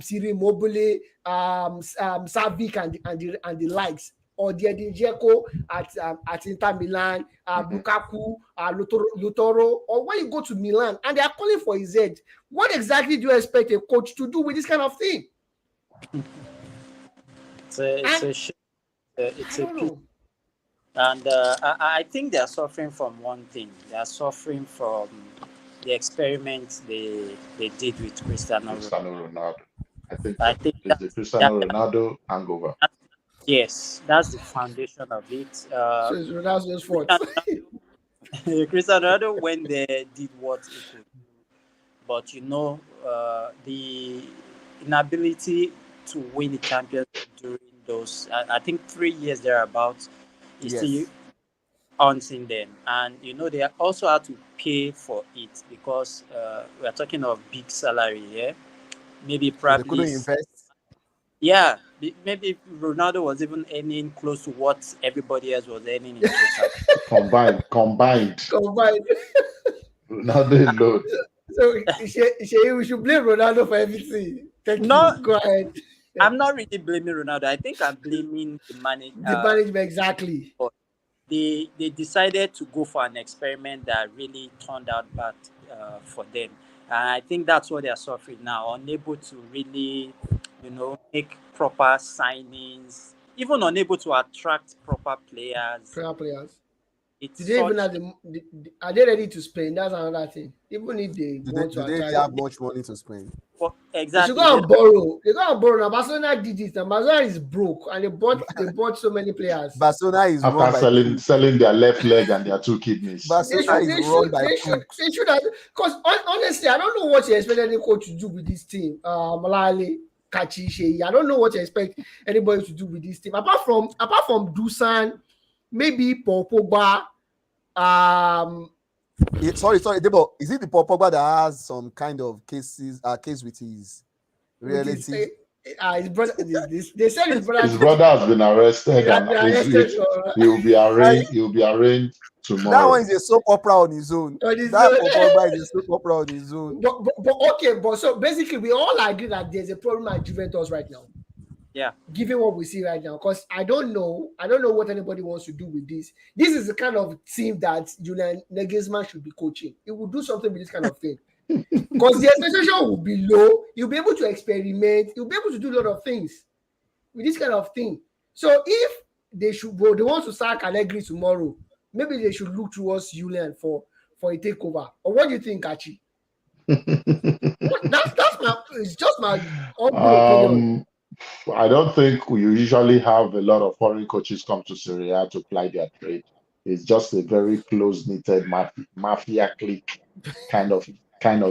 Cyril Immobile, Savic, and the likes, or the Edin Dzeko at Inter Milan, Lukaku, Lautaro, or when you go to Milan and they are calling for his head. What exactly do you expect a coach to do with this kind of thing? It's a shame. It's I a don't pity. know. And I think they are suffering from one thing. They are suffering from the experiment they did with Cristiano Ronaldo. Cristiano Ronaldo. I think I so. think It's the Cristiano Ronaldo hangover. yes, that's the foundation of it. So it's Ronaldo's fault. Cristiano Ronaldo went there, did what he could do, but the inability to win the championship during those, I think 3 years thereabouts, is Yes. still haunting them, and they also had to pay for it because we are talking of big salary. Yeah, maybe So they probably couldn't invest. yeah, maybe Ronaldo was even earning close to what everybody else was earning in total. Combined. Combined. Ronaldo alone. So we should blame Ronaldo for everything. Thank No, you. Go ahead. I'm not really blaming Ronaldo. I think I'm blaming the The manager. management, exactly. They decided to go for an experiment that really turned out bad for them. And I think that's what they are suffering now, unable to really, make proper signings, even unable to attract proper players. Prayer players. It's Do they even such have are they ready to spend? That's another thing. Even if they want Do to they really attract, have much money to spend? they should exactly. go and borrow. They go and borrow. Now Barcelona did it. Now Barcelona is broke, and they bought so many players. Barcelona is run After by selling their left leg and their 2 kidneys. Barcelona is run by crooks. They should have, because honestly, I don't know what you expect any coach to do with this team. Malali, Kachi, Shei. I don't know what you expect anybody to do with this team. Apart from Dusan, maybe Paul Pogba. Sorry, Debo. Is it the Paul Pogba that has some kind of case with his relative? His brother. They said his brother. His brother has been arrested, He has been arrested he will be arraigned. He will be arraigned tomorrow. That one is a soap opera on his own. That Paul Pogba is a soap opera on his own. But so basically, we all agree that there's a problem at Juventus right now. Yeah. Given what we see right now, because I don't know what anybody wants to do with this. This is the kind of team that Julian Nagelsmann should be coaching. He will do something with this kind of thing. Because the expectation will be low. You'll be able to experiment. You'll be able to do a lot of things with this kind of thing. So if they want to sack Allegri tomorrow, maybe they should look towards Julian for a takeover. Or what do you think, Kachi? It's just my opinion. I don't think we usually have a lot of foreign coaches come to Serie A to ply their trade. It's just a very close-knitted mafia clique kind of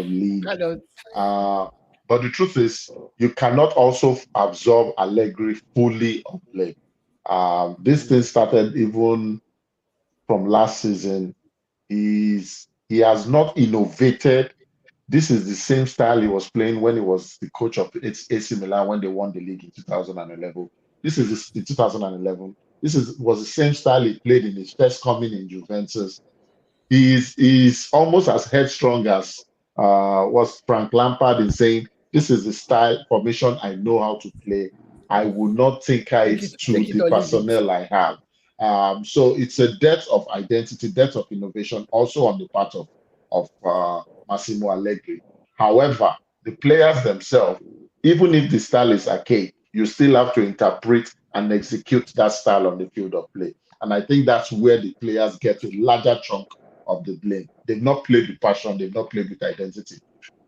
league. But the truth is, you cannot also absorb Allegri fully on blame. This thing started even from last season. He has not innovated. This is the same style he was playing when he was the coach of AC Milan when they won the league in 2011. This is in 2011. was the same style he played in his first coming in Juventus. He's almost as headstrong as was Frank Lampard in saying, "This is the style formation I know how to play. I will not tinker it to take it the or leave it." personnel I have." So it's a depth of identity, depth of innovation, also on the part of Massimo Allegri. However, the players themselves, even if the style is archaic, you still have to interpret and execute that style on the field of play. And I think that's where the players get a larger chunk of the blame. They've not played with passion, they've not played with identity.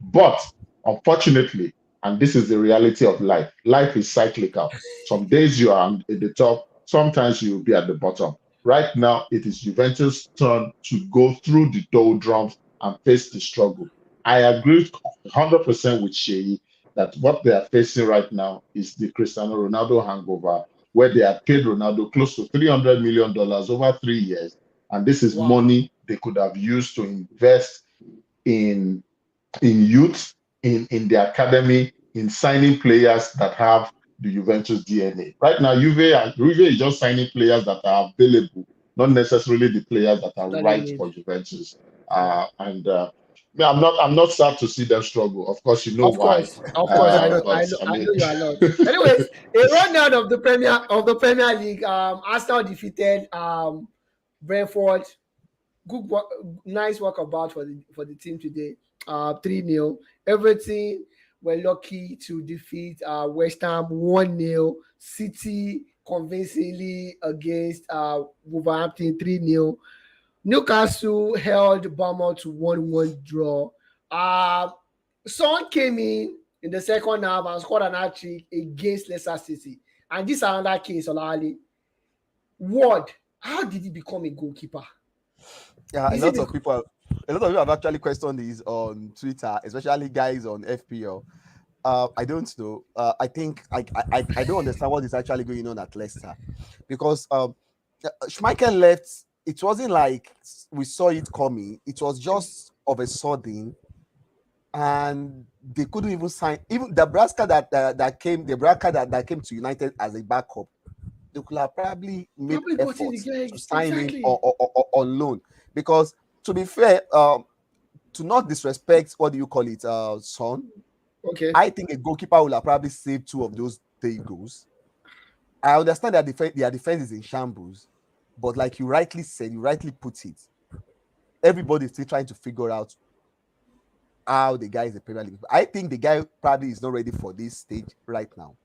But unfortunately, and this is the reality of life is cyclical. Some days you are at the top, sometimes you'll be at the bottom. Right now, it is Juventus' turn to go through the doldrums and face the struggle. I agree 100% with Sheyi that what they are facing right now is the Cristiano Ronaldo hangover, where they have paid Ronaldo close to $300 million over 3 years. And this is Wow. money they could have used to invest in youth, in the academy, in signing players that have the Juventus DNA. Right now, Juve is just signing players that are available, not necessarily the players that are That they right need. for Juventus. And yeah, I'm not sad to see them struggle. Of course, you know Of why. course, I know, But I I mean, know you are not. Anyways, a rundown of the Premier League. Arsenal defeated Brentford. Good work, nice work about for the team today. 3-0. Everything were lucky to defeat West Ham 1-0. City convincingly against Wolverhampton 3-0. Newcastle held Bournemouth to 1-1 draw. Son came in the second half and scored an hat-trick against Leicester City. And this is another case, Olali. Ward, how did he become a goalkeeper? Yeah, a lot of people have actually questioned this on Twitter, especially guys on FPL. I don't know. I think I don't understand what is actually going on at Leicester, because Schmeichel left. It wasn't like we saw it coming. It was just of a sudden, and they couldn't even sign. Even the Braska that came to United as a backup, they could have probably made efforts to sign him on loan. Because to be fair, to not disrespect, what do you call it, Son? Okay. I think a goalkeeper will have probably saved 2 of those 3 goals. I understand that their defense is in shambles, but like you rightly said, you rightly put it, everybody's still trying to figure out how the guy is a Premier League. I think the guy probably is not ready for this stage right now.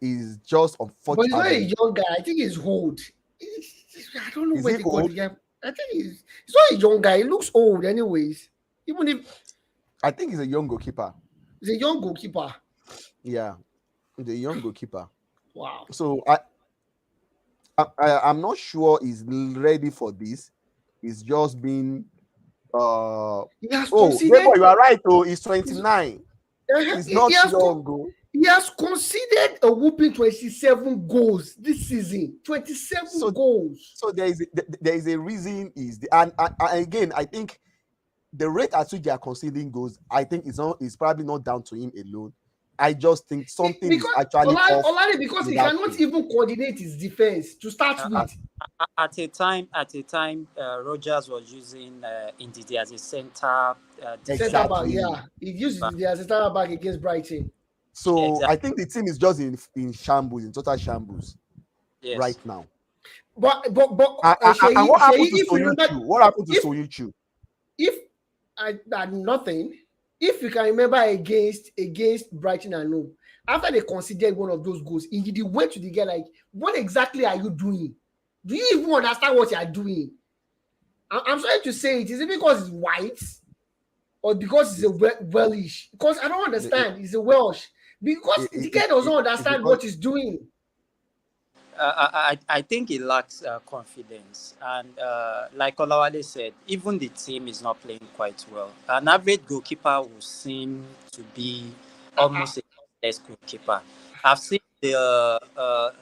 He's just unfortunate. But he's not a young guy. I think he's old. I don't know where they got the guy. I think he's not a young guy. He looks old, anyways. Even if I think he's a young goalkeeper. He's a young goalkeeper. Yeah, he's a young goalkeeper. Wow. So I'm not sure he's ready for this. He's just been. You are right. Oh, he's 29. He's not young. He has conceded a whooping 27 goals this season. 27 goals. So there is a reason. And again, I think the rate at which they are conceding goals, I think is probably not down to him alone. I just think something is actually off. Because he cannot even coordinate his defense to start with. At a time, Rogers was using Ndidi as a center back. Yeah, he used Ndidi as a center back against Brighton. So exactly. I think the team is just in shambles, in total shambles, right now. But what happened to Soyuncu? What happened to Soyuncu? Nothing. If you can remember against Brighton and home, after they conceded one of those goals, Ndidi went to the guy like, "What exactly are you doing? Do you even understand what you are doing?" I'm sorry to say it. Is it because he's white or because he's a Welsh? Because I don't understand. He's a Welsh. Because the guy doesn't understand what he's doing. I think he lacks confidence. And like Olawale said, even the team is not playing quite well. An average goalkeeper will seem to be almost a less goalkeeper. I've seen the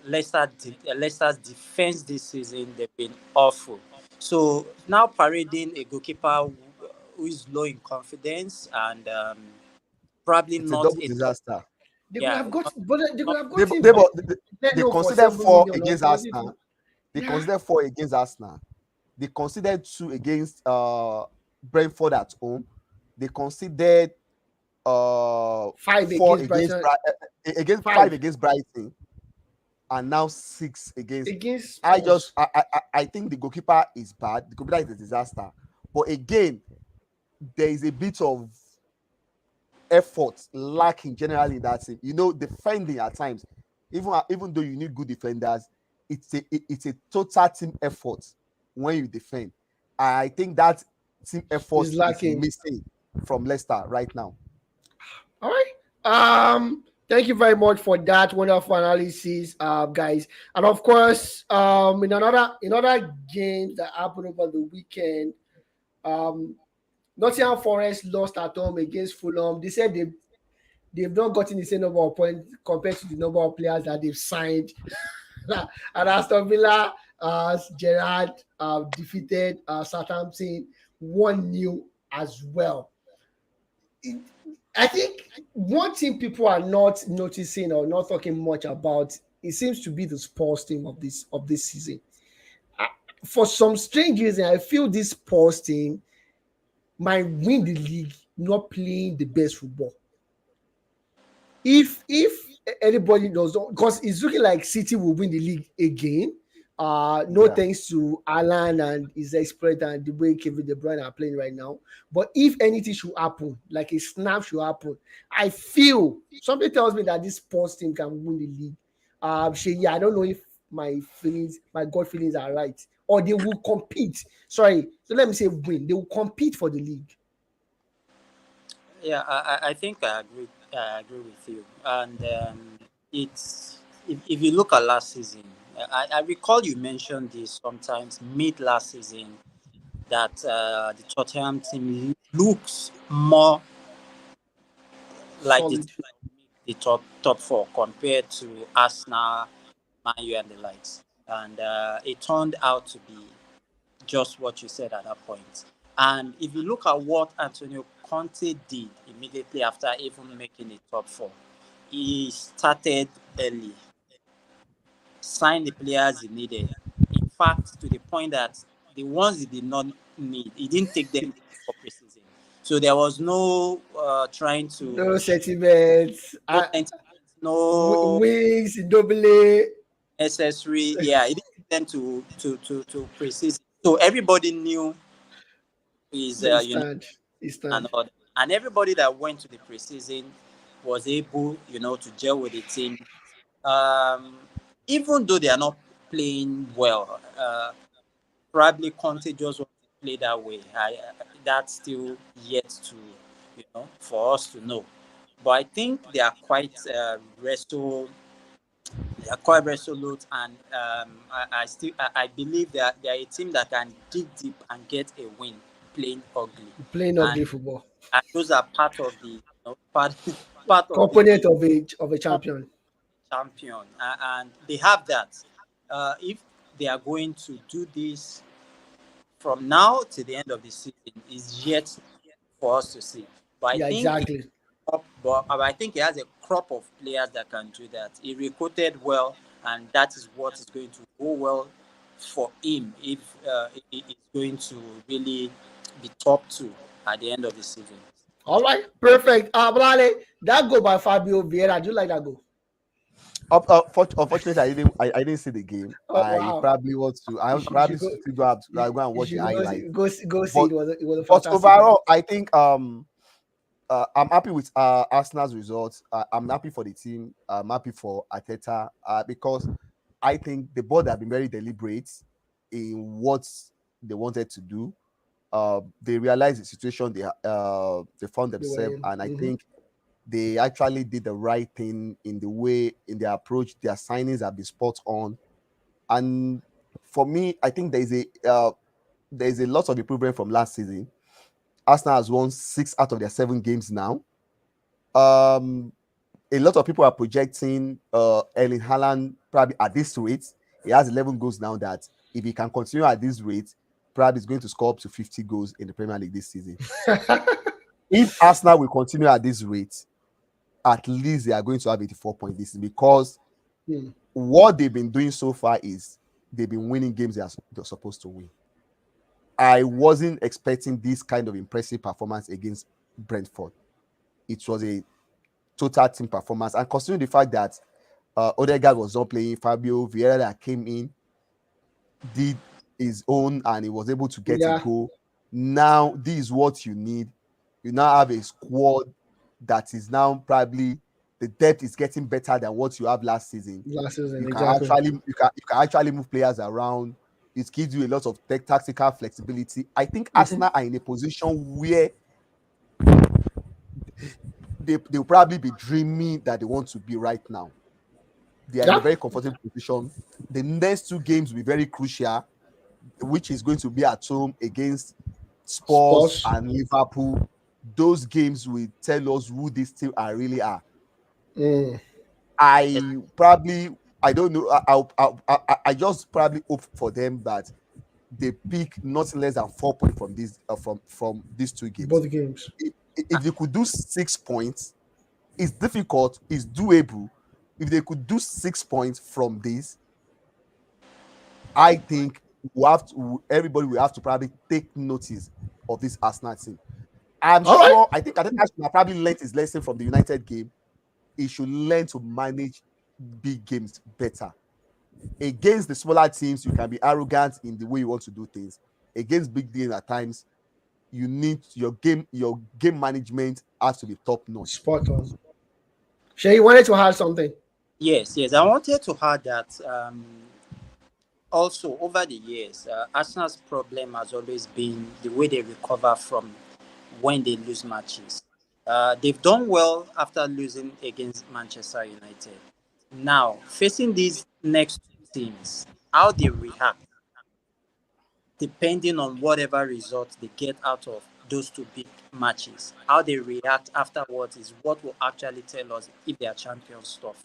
Leicester's defense this season. They've been awful. So now parading a goalkeeper who is low in confidence and probably it's not a double disaster. They could have got. They considered 4 against Arsenal. They considered 4 against Arsenal. They considered 2 against Brentford at home. They considered 5 4 against against Brighton. against 5 against Brighton, and now 6 against. Against I think the goalkeeper is bad. The goalkeeper is a disaster. But again, there is a bit of effort lacking generally in that team. Defending at times, even though you need good defenders, it's a total team effort when you defend. I think that team effort is is lacking. missing from Leicester right now. All right. Thank you very much for that wonderful analysis, guys. And of course, in other games that happened over the weekend, Nottingham Forest lost at home against Fulham. They said they've not gotten the same number of points compared to the number of players that they've signed. And Aston Villa, Gerrard defeated Southampton 1-0 as well. I think one thing people are not noticing or not talking much about, it seems to be the Spurs team of this season. For some strange reason, I feel this Spurs team might win the league not playing the best football. If anybody does not, because it's looking like City will win the league again. Thanks to Alan and his exploit and the way Kevin De Bruyne are playing right now. But if anything should happen, like a snap should happen, I feel something tells me that this sports team can win the league. I don't know if my gut feelings are right, or they will compete. Sorry, so let me say win. They will compete for the league. Yeah, I think I agree with you. And it's if you look at last season, I recall you mentioned this sometimes mid last season that the Tottenham team looks more like the top 4 compared to Arsenal, Man U, and the likes. And it turned out to be just what you said at that point. And if you look at what Antonio Conte did immediately after even making the top 4, he started early, signed the players he needed. In fact, to the point that the ones he did not need, he didn't take them for preseason. So there was no trying to no sentiments, no wings, double necessary. Yeah, he didn't take them to preseason. So everybody knew his and everybody that went to the preseason was able, to gel with the team. Even though they are not playing well, probably Conte just wants to play that way. That's still yet to, for us to know. But I think they are quite resolute, and I believe that they are a team that can dig deep and get a win playing ugly football. And those are part of the part component of a champion. And they have that. If they are going to do this from now to the end of the season, is yet for us to see. But I think exactly. I think he has a crop of players that can do that. He recruited well, and that is what is going to go well for him if he's going to really be top 2 at the end of the season. All right, perfect. Blale, that goal by Fabio Vieira, do you like that goal? Unfortunately, I didn't see the game. I probably want to. I probably still go and watch the highlights. Go see. It was a but overall, I think I'm happy with Arsenal's results. I'm happy for the team. I'm happy for Arteta because I think the board have been very deliberate in what they wanted to do. They realized the situation they found themselves, and I think they actually did the right thing in their approach. Their signings have been spot on, and for me, I think there's a lot of improvement from last season. Arsenal has won 6 out of their 7 games now. A lot of people are projecting Erling Haaland probably at this rate. He has 11 goals now. That if he can continue at this rate, probably is going to score up to 50 goals in the Premier League this season. If Arsenal will continue at this rate, at least they are going to have 84 points this season, because what they've been doing so far is they've been winning games they're supposed to win. I wasn't expecting this kind of impressive performance against Brentford. It was a total team performance, and considering the fact that Odegaard was not playing, Fabio Vieira that came in did his own and he was able to get a goal. Now, this is what you need. You now have a squad that is now probably the depth is getting better than what you have last season. You can actually move players around. It gives you a lot of tactical flexibility. I think Arsenal are in a position where they'll probably be dreaming that they want to be right now. They are in a very comfortable position. The next 2 games will be very crucial, which is going to be at home against Spurs and Liverpool. Those games will tell us who these teams really are. I don't know. I just probably hope for them that they pick not less than 4 points from these from these 2 games. Both games. If they could do 6 points, it's difficult. It's doable. If they could do 6 points from this, I think everybody will have to probably take notice of this Arsenal team. I think Arsenal should probably learned his lesson from the United game. He should learn to manage big games better. Against the smaller teams, you can be arrogant in the way you want to do things. Against big games, at times, you need your game management has to be top notch. Spot on. Shay, you wanted to add something? Yes. I wanted to add that also over the years, Arsenal's problem has always been the way they recover from when they lose matches. They've done well after losing against Manchester United. Now, facing these next 2 teams, how they react, depending on whatever result they get out of those 2 big matches, how they react afterwards is what will actually tell us if they are champion stuff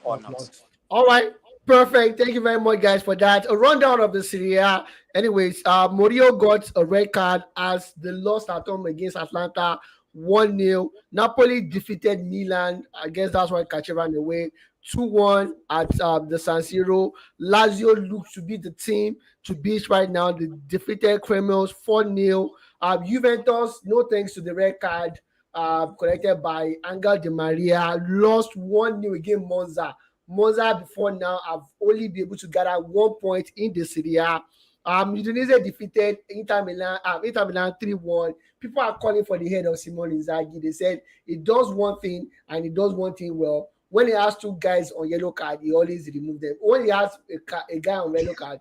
or not. All right. Perfect. Thank you very much, guys, for that. A rundown of the Serie A. Anyways, Murillo got a red card as they lost at home against Atlanta 1-0. Napoli defeated Milan. I guess that's why Cache ran away. 2-1 at the San Siro. Lazio looks to be the team to beat right now. They defeated Cremonese 4-0. Juventus, no thanks to the red card collected by Angel Di Maria, lost 1-0 against Monza. Monza before now have only been able to gather 1 point in the Serie A. Udinese defeated Inter Milan 3-1. People are calling for the head of Simone Inzaghi. They said he does one thing and he does one thing well. When he has 2 guys on yellow card, he always removes them. When he has a guy on yellow card,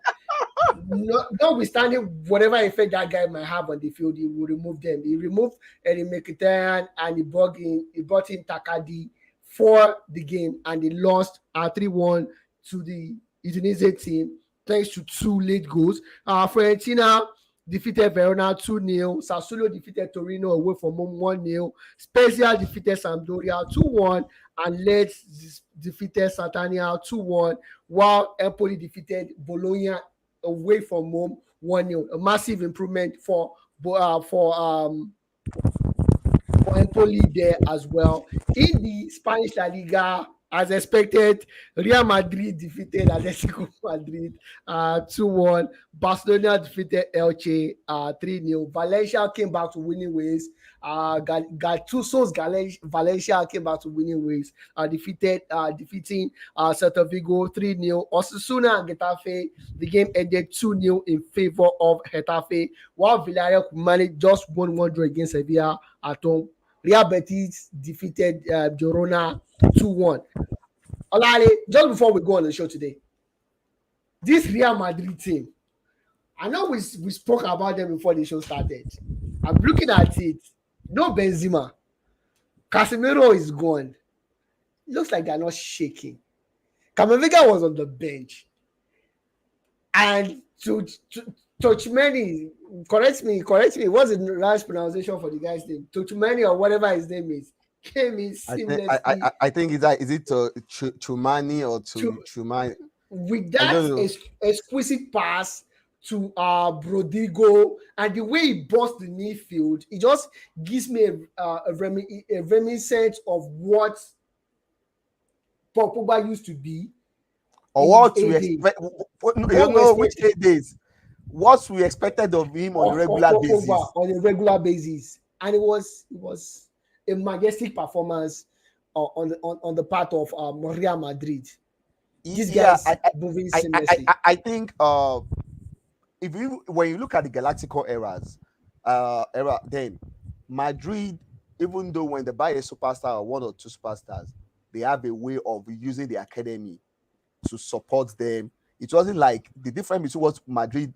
notwithstanding whatever effect that guy might have on the field, he will remove them. He removed Eddie Mkhitaryan and he brought in Takadi for the game, and they lost 3-1 to the Udinese team thanks to 2 late goals. Fiorentina defeated Verona 2-0. Sassuolo defeated Torino away from home 1-0. Spezia defeated Sampdoria 2-1, and Lecce defeated Satania 2-1, while Empoli defeated Bologna away from home 1-0. A massive improvement for Empoli there as well. In the Spanish La Liga, as expected, Real Madrid defeated Atletico Madrid 2-1. Barcelona defeated Elche 3-0. Valencia came back to winning ways. Gattuso's Valencia came back to winning ways, defeating Celta Vigo 3-0. Osasuna and Getafe, the game ended 2-0 in favor of Getafe, while Villarreal managed just 1-1 draw against Sevilla at home. Real Betis defeated Girona 2-1. Olale, just before we go on the show today, this Real Madrid team, I know we spoke about them before the show started. I'm looking at it. No Benzema. Casemiro is gone. It looks like they're not shaking. Camavinga was on the bench. And Tochmeni, correct me, what's the right pronunciation for the guy's name? Tochmeni or whatever his name is. Came in seamlessly. I think is it Chumani or Chumani? With that exquisite pass to Brodigo and the way he busts the midfield, it just gives me a reminiscence of what Pogba used to be. Or what we expect, which 8 days? What we expected of him on a regular basis. On a regular basis, and it was a majestic performance on the part of Real Madrid. These guys moving seamlessly. I think when you look at the Galactical era, then Madrid, even though when they buy a superstar or one or two superstars, they have a way of using the academy to support them. It wasn't like the difference between what Madrid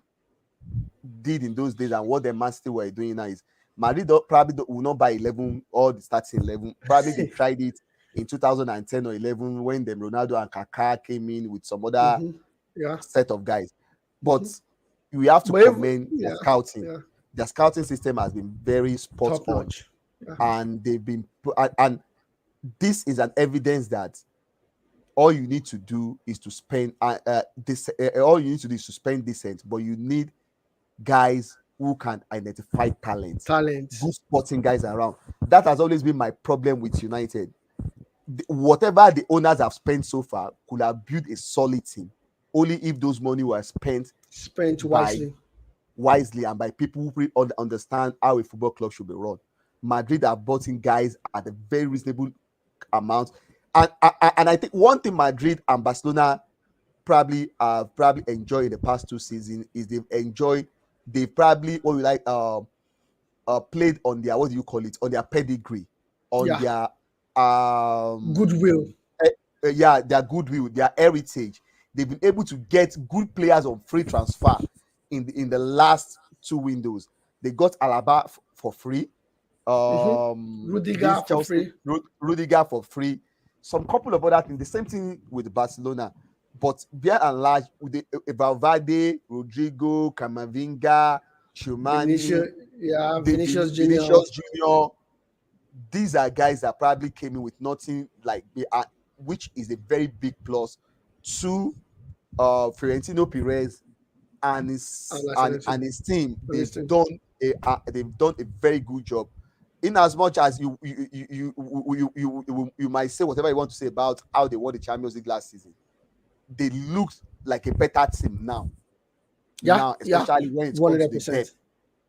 did in those days and what the Man City were doing now is Madrid will not buy 11 or the starting 11. Probably they tried it in 2010 or 11 when the Ronaldo and Kaká came in with some other set of guys. But we have to commend their scouting. Yeah. Their scouting system has been very spot on, and they've been and this is an evidence that all you need to do is to spend all you need to do is to spend decent, but you need guys who can identify talent, good sporting guys around. That has always been my problem with United. Whatever the owners have spent so far could have built a solid team only if those money were spent wisely and by people who really understand how a football club should be run. Madrid have bought in guys at a very reasonable amount, and I think one thing Madrid and Barcelona probably enjoyed in the past 2 seasons is they've probably played on their, what do you call it, on their pedigree, on their goodwill. Their goodwill, their heritage. They've been able to get good players on free transfer in the last 2 windows. They got Alaba for free, Rudiger for free. Rudiger for free. Some couple of other things. The same thing with Barcelona. But by and large, with Valverde, Rodrigo, Camavinga, Tchouameni, Vinicius Junior. These are guys that probably came in with nothing, which is a very big plus to Florentino Perez and his team. They've done a very good job. In as much as you might say whatever you want to say about how they won the Champions League last season, they look like a better team now. Especially when it's 100%.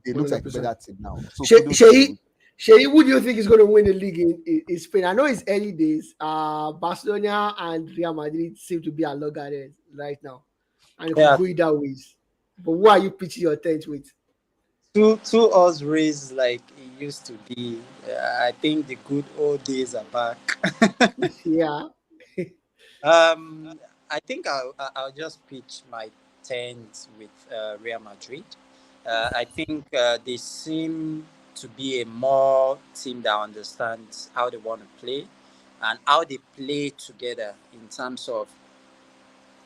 They look like a better team now. So Shay, who do you think is going to win the league in Spain? I know it's early days. Barcelona and Real Madrid seem to be at loggerheads right now, and it could go either ways. But who are you pitching your tent with? Two us race like it used to be. I think the good old days are back. Yeah. I think I'll just pitch my tent with Real Madrid. I think they seem to be a more team that understands how they want to play and how they play together in terms of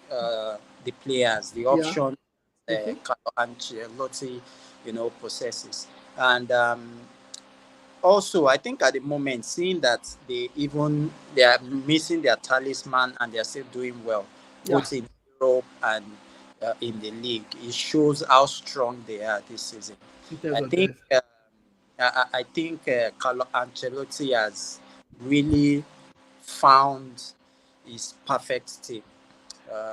the players, the option, Ancelotti, possesses. And also, I think at the moment, seeing that they are missing their talisman and they're still doing well, both in Europe and in the league, it shows how strong they are this season. I think Carlo Ancelotti has really found his perfect team.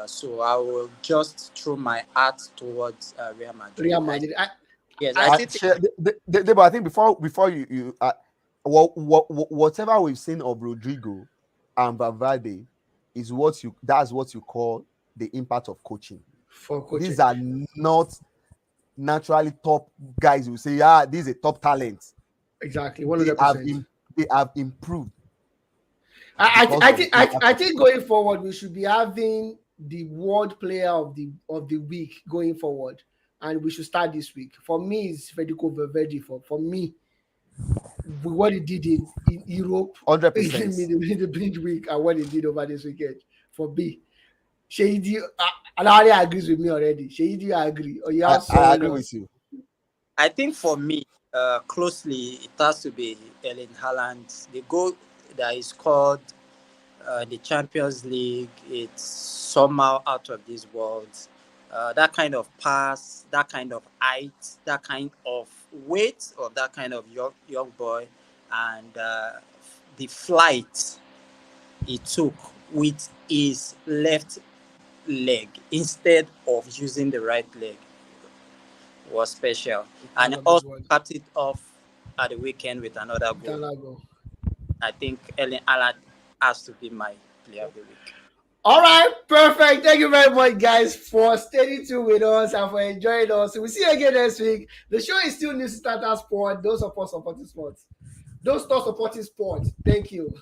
So I will just throw my heart towards Real Madrid. But I think before you whatever we've seen of Rodrigo and Valverde is that's what you call the impact of coaching. These are not naturally top guys. You say, this is a top talent. Exactly, 100%. They have improved. I think going forward we should be having the world player of the week going forward, and we should start this week. For me, it's Federico Valverde. For me, what he did in Europe, 100% in the binge week, and what he did over this weekend. For me, Shady, Alari agrees with me already. Shady, do you agree? Or you have I agree with you. I think for me, closely, it has to be Erling Haaland. The goal that is called the Champions League, it's somehow out of this world. That kind of pass, that kind of height, that kind of weight of that kind of young boy, and the flight he took with his left leg instead of using the right leg was special. And also capped it off at the weekend with another goal. I think Erling Haaland has to be my player of the week. All right, perfect. Thank you very much, guys, for staying tuned with us and for enjoying us. We'll see you again next week. The show is still New Starter Sport. Those of us supporting sports. Those stop supporting sports. Thank you.